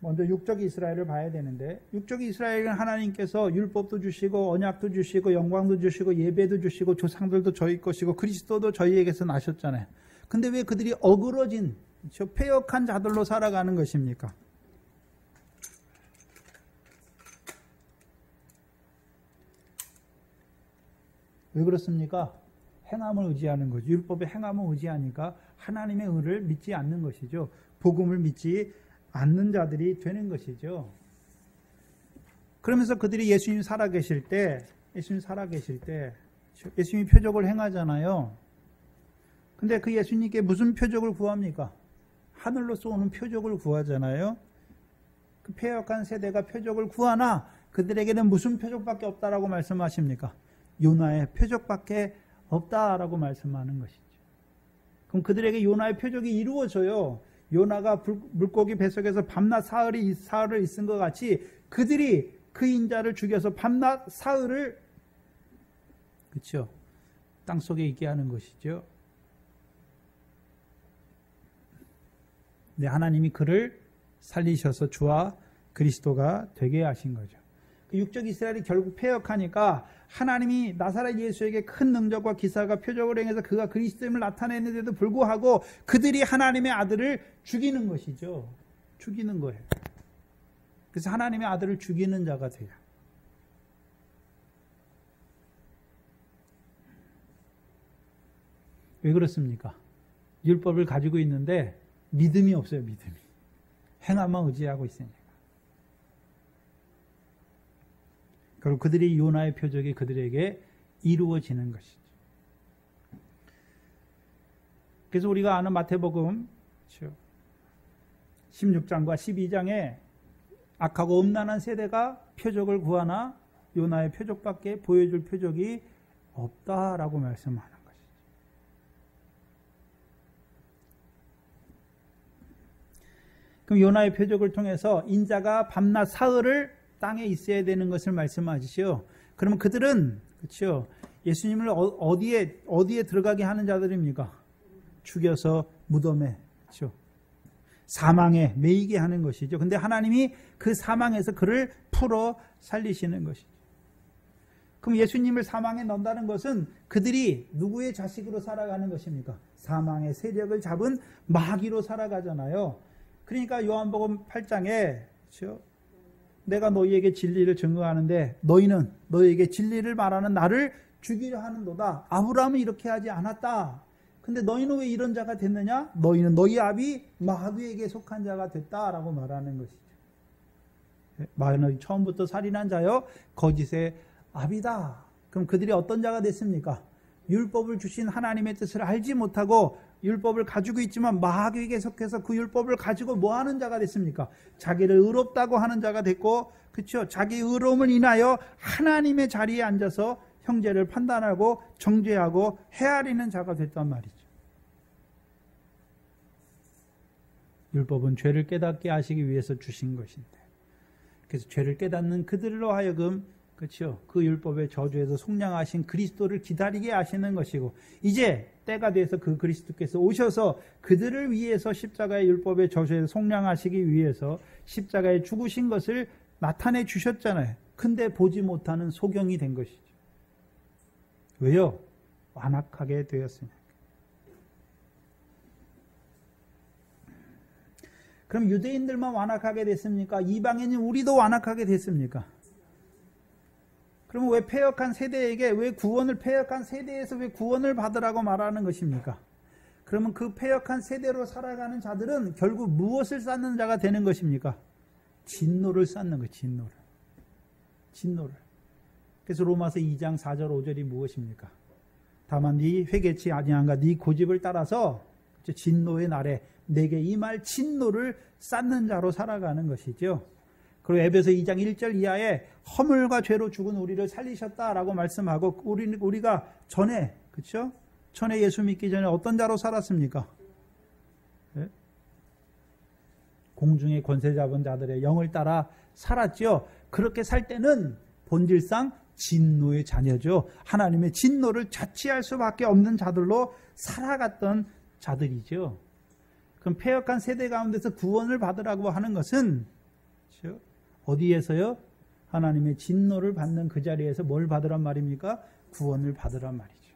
먼저 육적 이스라엘을 봐야 되는데, 육적 이스라엘은 하나님께서 율법도 주시고 언약도 주시고 영광도 주시고 예배도 주시고 조상들도 저희 것이고 그리스도도 저희에게서 나셨잖아요. 근데 왜 그들이 어그러진, 저 패역한 자들로 살아가는 것입니까? 왜 그렇습니까? 행함을 의지하는 거죠. 율법의 행함을 의지하니까 하나님의 의를 믿지 않는 것이죠. 복음을 믿지 않는 자들이 되는 것이죠. 그러면서 그들이 예수님 살아계실 때 예수님이 표적을 행하잖아요. 근데 그 예수님께 무슨 표적을 구합니까? 하늘로서 오는 표적을 구하잖아요. 그 패역한 세대가 표적을 구하나 그들에게는 무슨 표적밖에 없다라고 말씀하십니까? 요나의 표적밖에 없다라고 말씀하는 것이죠. 그럼 그들에게 요나의 표적이 이루어져요. 요나가 물고기 뱃속에서 밤낮 사흘을 있은 것 같이 그들이 그 인자를 죽여서 밤낮 사흘을 그렇죠. 땅속에 있게 하는 것이죠. 네, 하나님이 그를 살리셔서 주와 그리스도가 되게 하신 거죠. 그 육적 이스라엘이 결국 패역하니까 하나님이 나사렛 예수에게 큰 능력과 기사가 표적을 행해서 그가 그리스도임을 나타냈는데도 불구하고 그들이 하나님의 아들을 죽이는 것이죠. 죽이는 거예요. 그래서 하나님의 아들을 죽이는 자가 돼요. 왜 그렇습니까? 율법을 가지고 있는데 믿음이 없어요. 믿음이. 행함만 의지하고 있으니까. 그리고 그들이 요나의 표적이 그들에게 이루어지는 것이죠. 그래서 우리가 아는 마태복음 16장과 12장에 악하고 음란한 세대가 표적을 구하나 요나의 표적밖에 보여줄 표적이 없다라고 말씀하는 것이죠. 그럼 요나의 표적을 통해서 인자가 밤낮 사흘을 땅에 있어야 되는 것을 말씀하시죠. 그러면 그들은 그렇죠. 예수님을 어디에 들어가게 하는 자들입니까? 죽여서 무덤에 그렇죠. 사망에 매이게 하는 것이죠. 근데 하나님이 그 사망에서 그를 풀어 살리시는 것이죠. 그럼 예수님을 사망에 넣는다는 것은 그들이 누구의 자식으로 살아가는 것입니까? 사망의 세력을 잡은 마귀로 살아가잖아요. 그러니까 요한복음 8장에 그렇죠? 내가 너희에게 진리를 증거하는데 너희는 너희에게 진리를 말하는 나를 죽이려 하는도다. 아브라함은 이렇게 하지 않았다. 근데 너희는 왜 이런 자가 됐느냐? 너희는 너희 아비 마귀에게 속한 자가 됐다라고 말하는 것이죠. 너희 처음부터 살인한 자여 거짓의 아비다. 그럼 그들이 어떤 자가 됐습니까? 율법을 주신 하나님의 뜻을 알지 못하고 율법을 가지고 있지만 마귀에게 속해서 그 율법을 가지고 뭐 하는 자가 됐습니까? 자기를 의롭다고 하는 자가 됐고, 그렇죠? 자기 의로움을 인하여 하나님의 자리에 앉아서 형제를 판단하고 정죄하고 헤아리는 자가 됐단 말이죠. 율법은 죄를 깨닫게 하시기 위해서 주신 것인데, 그래서 죄를 깨닫는 그들로 하여금 그렇죠. 그 율법의 저주에서 속량하신 그리스도를 기다리게 하시는 것이고 이제 때가 돼서 그 그리스도께서 오셔서 그들을 위해서 십자가의 율법의 저주에서 속량하시기 위해서 십자가에 죽으신 것을 나타내 주셨잖아요. 근데 보지 못하는 소경이 된 것이죠. 왜요? 완악하게 되었으니까. 그럼 유대인들만 완악하게 됐습니까? 이방인인 우리도 완악하게 됐습니까? 그러면 왜 패역한 세대에게, 왜 구원을, 패역한 세대에서 왜 구원을 받으라고 말하는 것입니까? 그러면 그 패역한 세대로 살아가는 자들은 결국 무엇을 쌓는 자가 되는 것입니까? 진노를 쌓는 거예요. 진노를. 그래서 로마서 2장 4절 5절이 무엇입니까? 다만 네 회개치 아니한가 네 고집을 따라서 진노의 날에 내게 임할 진노를 쌓는 자로 살아가는 것이죠. 그리고 에베소 2장 1절 이하에 허물과 죄로 죽은 우리를 살리셨다라고 말씀하고, 우리가 전에, 그렇죠? 전에 예수 믿기 전에 어떤 자로 살았습니까? 네? 공중의 권세 잡은 자들의 영을 따라 살았죠. 그렇게 살 때는 본질상 진노의 자녀죠. 하나님의 진노를 자취할 수밖에 없는 자들로 살아갔던 자들이죠. 그럼 패역한 세대 가운데서 구원을 받으라고 하는 것은, 그렇죠? 어디에서요? 하나님의 진노를 받는 그 자리에서 뭘 받으란 말입니까? 구원을 받으란 말이죠.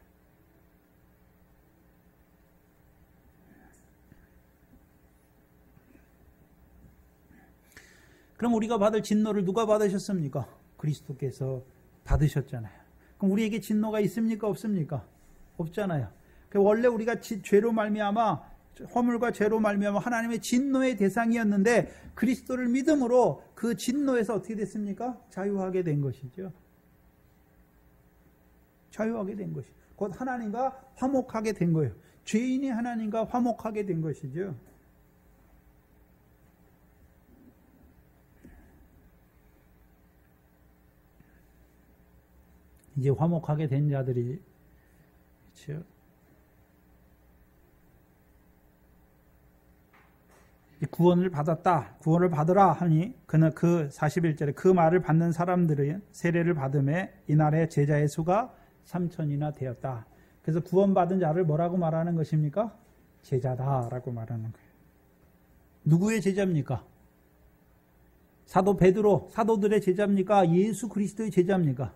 그럼 우리가 받을 진노를 누가 받으셨습니까? 그리스도께서 받으셨잖아요. 그럼 우리에게 진노가 있습니까? 없습니까? 없잖아요. 원래 우리가 죄로 말미암아, 허물과 죄로 말미암아 하나님의 진노의 대상이었는데 그리스도를 믿음으로 그 진노에서 어떻게 됐습니까? 자유하게 된 것이죠. 자유하게 된 것이죠. 곧 하나님과 화목하게 된 거예요. 죄인이 하나님과 화목하게 된 것이죠. 이제 화목하게 된 자들이, 그렇죠? 구원을 받았다, 구원을 받으라 하니 그는 그 41절에 그 말을 받는 사람들의 세례를 받음에 이날의 제자의 수가 3,000이나 되었다. 그래서 구원받은 자를 뭐라고 말하는 것입니까? 제자다라고 말하는 거예요. 누구의 제자입니까? 사도 베드로, 사도들의 제자입니까? 예수 그리스도의 제자입니까?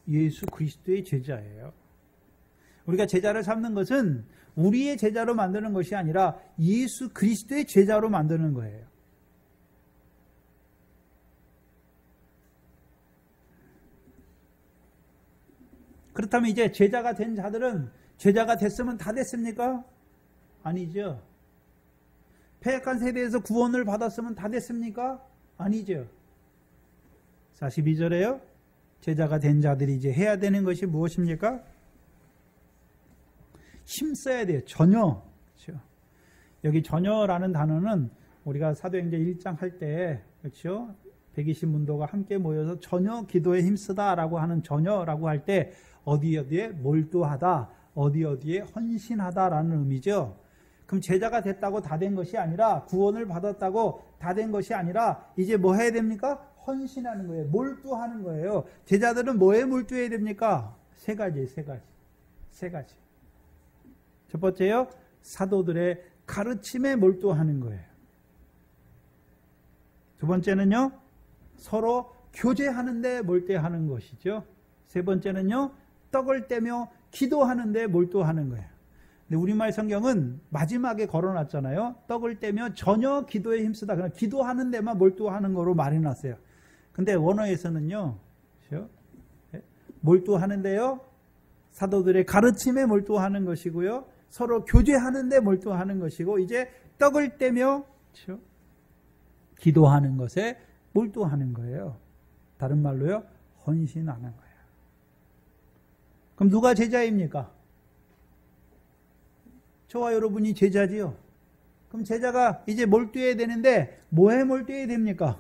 예수 그리스도의 제자예요. 우리가 제자를 삼는 것은 우리의 제자로 만드는 것이 아니라 예수 그리스도의 제자로 만드는 거예요. 그렇다면 이제 제자가 된 자들은 제자가 됐으면 다 됐습니까? 아니죠. 패역한 세대에서 구원을 받았으면 다 됐습니까? 아니죠. 42절에요. 제자가 된 자들이 이제 해야 되는 것이 무엇입니까? 힘써야 돼요. 전혀. 그렇죠? 여기 전혀라는 단어는 우리가 사도행전 1장 할 때, 그렇죠? 120문도가 함께 모여서 전혀 기도에 힘쓰다라고 하는 전혀라고 할 때 어디에 몰두하다, 어디에 헌신하다라는 의미죠. 그럼 제자가 됐다고 다 된 것이 아니라, 구원을 받았다고 다 된 것이 아니라 이제 뭐 해야 됩니까? 헌신하는 거예요. 몰두하는 거예요. 제자들은 뭐에 몰두해야 됩니까? 세 가지. 첫 번째요, 사도들의 가르침에 몰두하는 거예요. 두 번째는요, 서로 교제하는 데 몰두하는 것이죠. 세 번째는요, 떡을 떼며 기도하는 데 몰두하는 거예요. 근데 우리말 성경은 마지막에 걸어놨잖아요. 떡을 떼며 전혀 기도에 힘쓰다. 그냥 기도하는 데만 몰두하는 거로 말해놨어요. 근데 원어에서는요, 그렇죠? 몰두하는데요, 사도들의 가르침에 몰두하는 것이고요, 서로 교제하는 데 몰두하는 것이고, 이제 떡을 떼며, 그렇죠? 기도하는 것에 몰두하는 거예요. 다른 말로요, 헌신하는 거예요. 그럼 누가 제자입니까? 저와 여러분이 제자지요. 그럼 제자가 이제 몰두해야 되는데 뭐에 몰두해야 됩니까?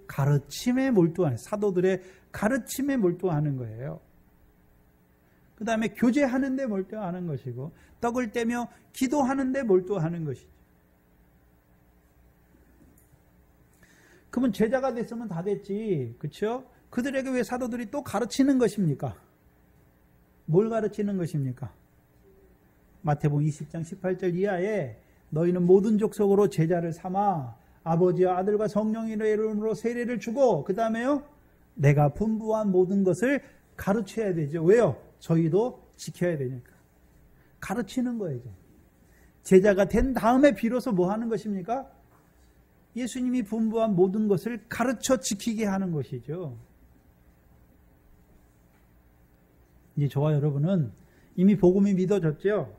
가르침에 몰두하는, 사도들의 가르침에 몰두하는 거예요. 그 다음에 교제하는 데 몰두하는 것이고, 떡을 떼며 기도하는 데 몰두하는 것이죠. 그러면 제자가 됐으면 다 됐지, 그렇죠? 그들에게 왜 사도들이 또 가르치는 것입니까? 뭘 가르치는 것입니까? 마태복음 20장 18절 이하에 너희는 모든 족속으로 제자를 삼아 아버지와 아들과 성령의 이름으로 세례를 주고, 그 다음에요, 내가 분부한 모든 것을 가르쳐야 되죠. 왜요? 저희도 지켜야 되니까. 가르치는 거예요. 이제. 제자가 된 다음에 비로소 뭐 하는 것입니까? 예수님이 분부한 모든 것을 가르쳐 지키게 하는 것이죠. 이제 저와 여러분은 이미 복음이 믿어졌죠.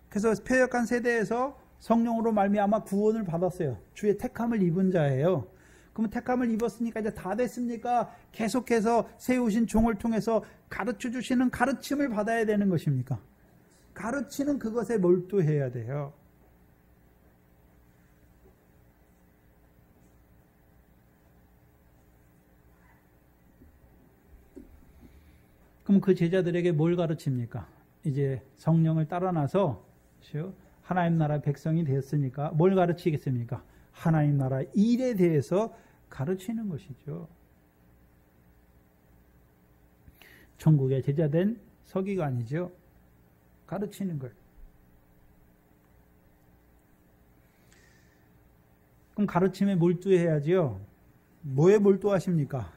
그래서 패역한 세대에서 성령으로 말미암아 구원을 받았어요. 주의 택함을 입은 자예요. 그러면 택함을 입었으니까 이제 다 됐습니까? 계속해서 세우신 종을 통해서 가르쳐 주시는 가르침을 받아야 되는 것입니까? 가르치는 그것에 몰두해야 돼요. 그럼 그 제자들에게 뭘 가르칩니까? 이제 성령을 따라 나서 하나님 나라 백성이 되었으니까 뭘 가르치겠습니까? 하나님 나라 일에 대해서 가르치는 것이죠. 천국의 제자된 서기관이죠. 가르치는 걸. 그럼 가르침에 몰두해야지요. 뭐에 몰두하십니까?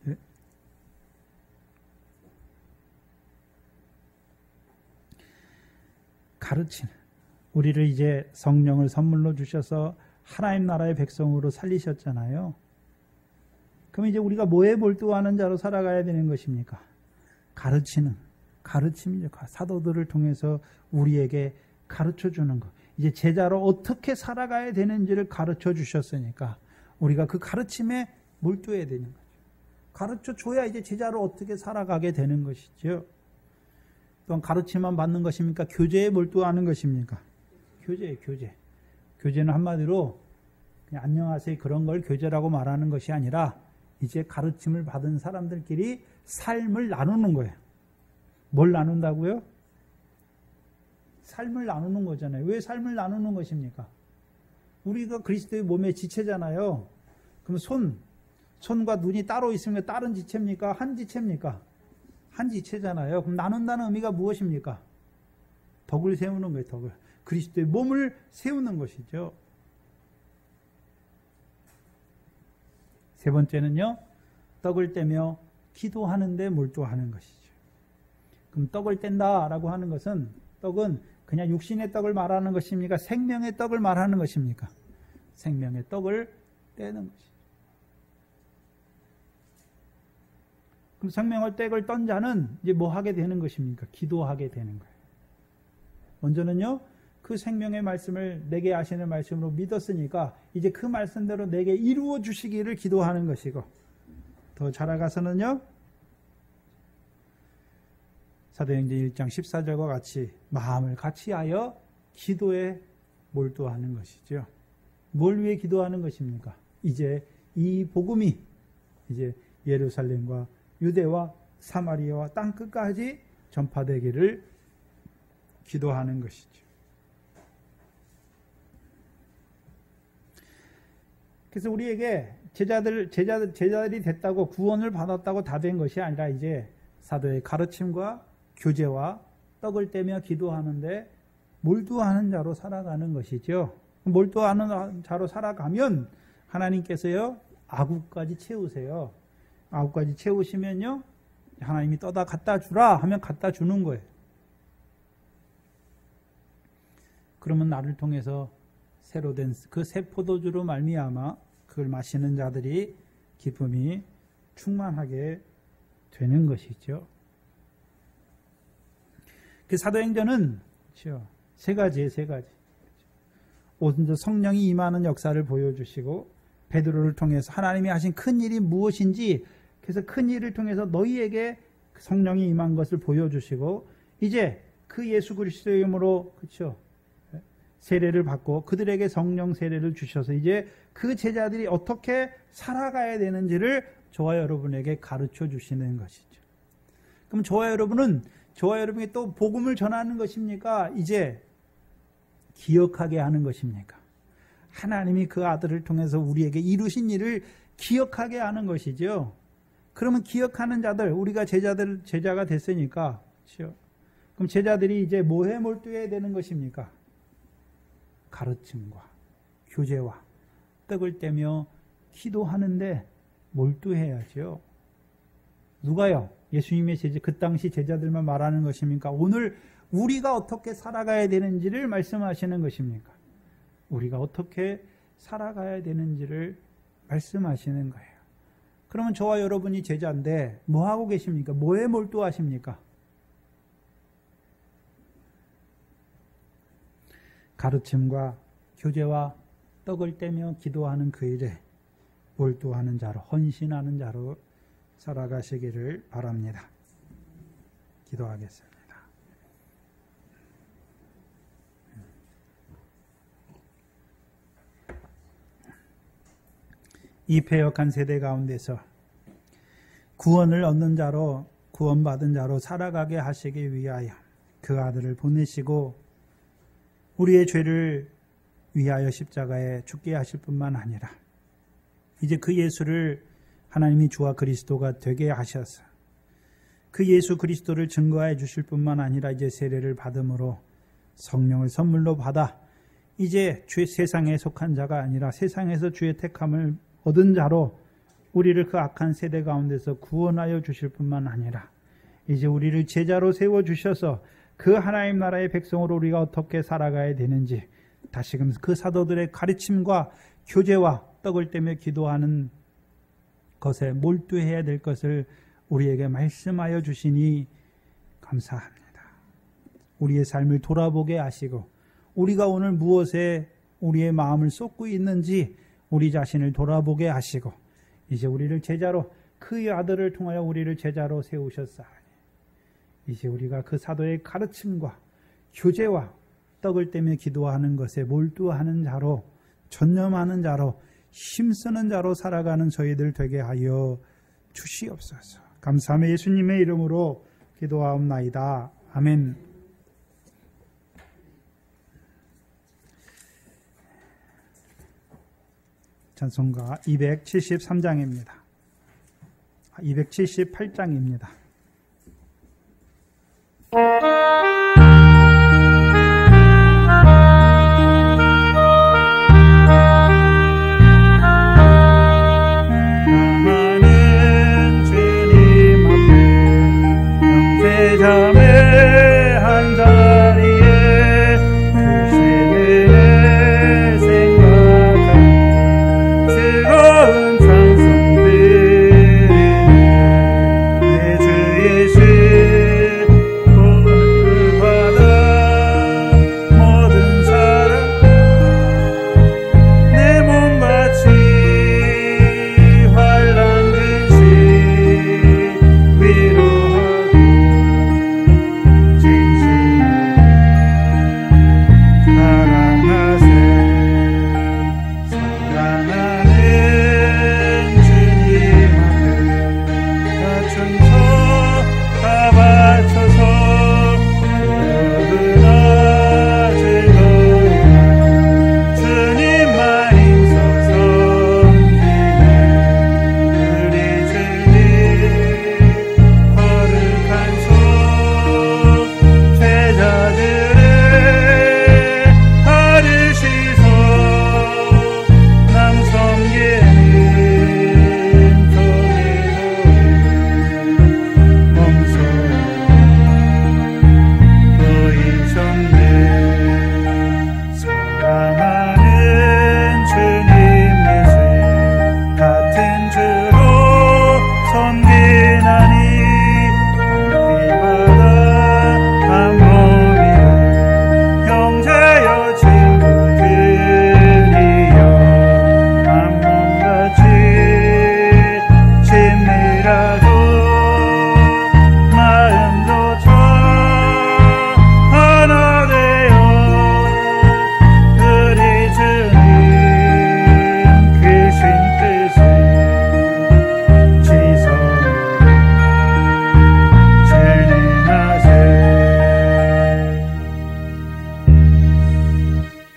네? 가르치는. 우리를 이제 성령을 선물로 주셔서 하나님 나라의 백성으로 살리셨잖아요. 그럼 이제 우리가 뭐에 몰두하는 자로 살아가야 되는 것입니까? 가르치는, 가르침이죠. 사도들을 통해서 우리에게 가르쳐 주는 것. 이제 제자로 어떻게 살아가야 되는지를 가르쳐 주셨으니까 우리가 그 가르침에 몰두해야 되는 거죠. 가르쳐 줘야 이제 제자로 어떻게 살아가게 되는 것이죠. 또한 가르침만 받는 것입니까? 교제에 몰두하는 것입니까? 교제예요, 교제. 교제는 한마디로 그냥 안녕하세요 그런 걸 교제라고 말하는 것이 아니라 이제 가르침을 받은 사람들끼리 삶을 나누는 거예요. 뭘 나눈다고요? 삶을 나누는 거잖아요. 왜 삶을 나누는 것입니까? 우리가 그리스도의 몸의 지체잖아요. 그럼 손과 눈이 따로 있으면 다른 지체입니까? 한 지체입니까? 한 지체잖아요. 그럼 나눈다는 의미가 무엇입니까? 덕을 세우는 거예요, 덕을. 그리스도의 몸을 세우는 것이죠. 세 번째는요, 떡을 떼며 기도하는데 몰두하는 것이죠. 그럼 떡을 뗀다라고 하는 것은, 떡은 그냥 육신의 떡을 말하는 것입니까? 생명의 떡을 말하는 것입니까? 생명의 떡을 떼는 것이죠. 그럼 생명의 떡을 떤 자는 이제 뭐 하게 되는 것입니까? 기도하게 되는 거예요. 먼저는요, 그 생명의 말씀을 내게 하시는 말씀으로 믿었으니까 이제 그 말씀대로 내게 이루어 주시기를 기도하는 것이고, 더 자라가서는요, 사도행전 1장 14절과 같이 마음을 같이하여 기도에 몰두하는 것이죠. 뭘 위해 기도하는 것입니까? 이제 이 복음이 이제 예루살렘과 유대와 사마리아와 땅 끝까지 전파되기를 기도하는 것이죠. 그래서 우리에게 제자들이 됐다고 구원을 받았다고 다 된 것이 아니라 이제 사도의 가르침과 교제와 떡을 떼며 기도하는데 몰두하는 자로 살아가는 것이죠. 몰두하는 자로 살아가면 하나님께서요, 아구까지 채우세요. 아구까지 채우시면요, 하나님이 떠다 갖다 주라 하면 갖다 주는 거예요. 그러면 나를 통해서 새로 된 그 새 포도주로 말미암아 그걸 마시는 자들이 기쁨이 충만하게 되는 것이죠. 그 사도행전은 세 가지예요, 세 가지. 먼저 성령이 임하는 역사를 보여주시고 베드로를 통해서 하나님이 하신 큰 일이 무엇인지, 그래서 큰 일을 통해서 너희에게 성령이 임한 것을 보여주시고, 이제 그 예수 그리스도의 이름으로 그렇죠, 세례를 받고 그들에게 성령 세례를 주셔서 이제 그 제자들이 어떻게 살아가야 되는지를 저와 여러분에게 가르쳐 주시는 것이죠. 그럼 저와 여러분이 또 복음을 전하는 것입니까? 이제 기억하게 하는 것입니까? 하나님이 그 아들을 통해서 우리에게 이루신 일을 기억하게 하는 것이죠. 그러면 기억하는 자들, 우리가 제자가 됐으니까, 그렇죠? 그럼 제자들이 이제 뭐에 몰두해야 되는 것입니까? 가르침과 교제와 떡을 떼며 기도하는데 몰두해야죠. 누가요? 예수님의 그 당시 제자들만 말하는 것입니까? 오늘 우리가 어떻게 살아가야 되는지를 말씀하시는 것입니까? 우리가 어떻게 살아가야 되는지를 말씀하시는 거예요. 그러면 저와 여러분이 제자인데 뭐 하고 계십니까? 뭐에 몰두하십니까? 가르침과 교제와 떡을 떼며 기도하는 그 일에 몰두하는 자로, 헌신하는 자로 살아가시기를 바랍니다. 기도하겠습니다. 이 패역한 세대 가운데서 구원을 얻는 자로, 구원받은 자로 살아가게 하시기 위하여 그 아들을 보내시고 우리의 죄를 위하여 십자가에 죽게 하실 뿐만 아니라 이제 그 예수를 하나님이 주와 그리스도가 되게 하셔서 그 예수 그리스도를 증거해 주실 뿐만 아니라 이제 세례를 받음으로 성령을 선물로 받아 이제 세상에 속한 자가 아니라 세상에서 주의 택함을 얻은 자로 우리를 그 악한 세대 가운데서 구원하여 주실 뿐만 아니라 이제 우리를 제자로 세워주셔서 그 하나님 나라의 백성으로 우리가 어떻게 살아가야 되는지 다시금 그 사도들의 가르침과 교제와 떡을 떼며 기도하는 것에 몰두해야 될 것을 우리에게 말씀하여 주시니 감사합니다. 우리의 삶을 돌아보게 하시고 우리가 오늘 무엇에 우리의 마음을 쏟고 있는지 우리 자신을 돌아보게 하시고 이제 우리를 제자로 그 아들을 통하여 우리를 제자로 세우셨사오니 이제 우리가 그 사도의 가르침과 교제와 떡을 떼며 기도하는 것에 몰두하는 자로 전념하는 자로 힘쓰는 자로 살아가는 저희들 되게 하여 주시옵소서. 감사하며 예수님의 이름으로 기도하옵나이다. 아멘. 찬송가 273장입니다. 278장입니다.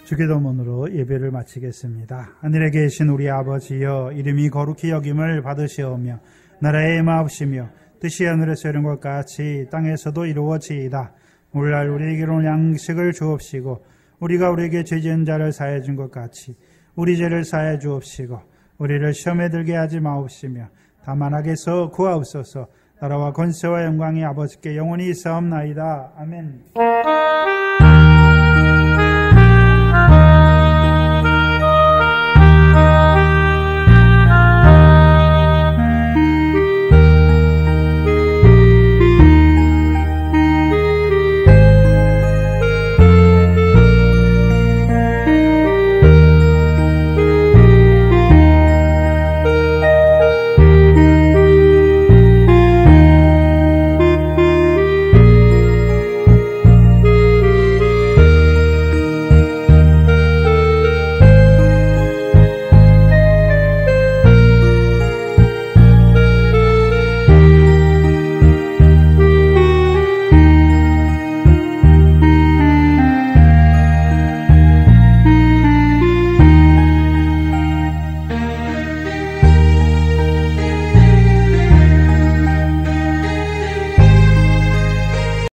주기도문으로 예배를 마치겠습니다. 하늘에 계신 우리 아버지여, 이름이 거룩히 여김을 받으시오며 나라의 마옵시며 뜻이 하늘에서 이룬 것 같이 땅에서도 이루어지이다. 오늘날 우리에게로 오늘 양식을 주옵시고 우리가 우리에게 죄 지은 자를 사해 준 것 같이 우리 죄를 사해 주옵시고 우리를 시험에 들게 하지 마옵시며 다만 악에서 구하옵소서. 나라와 권세와 영광이 아버지께 영원히 있사옵나이다. 아멘.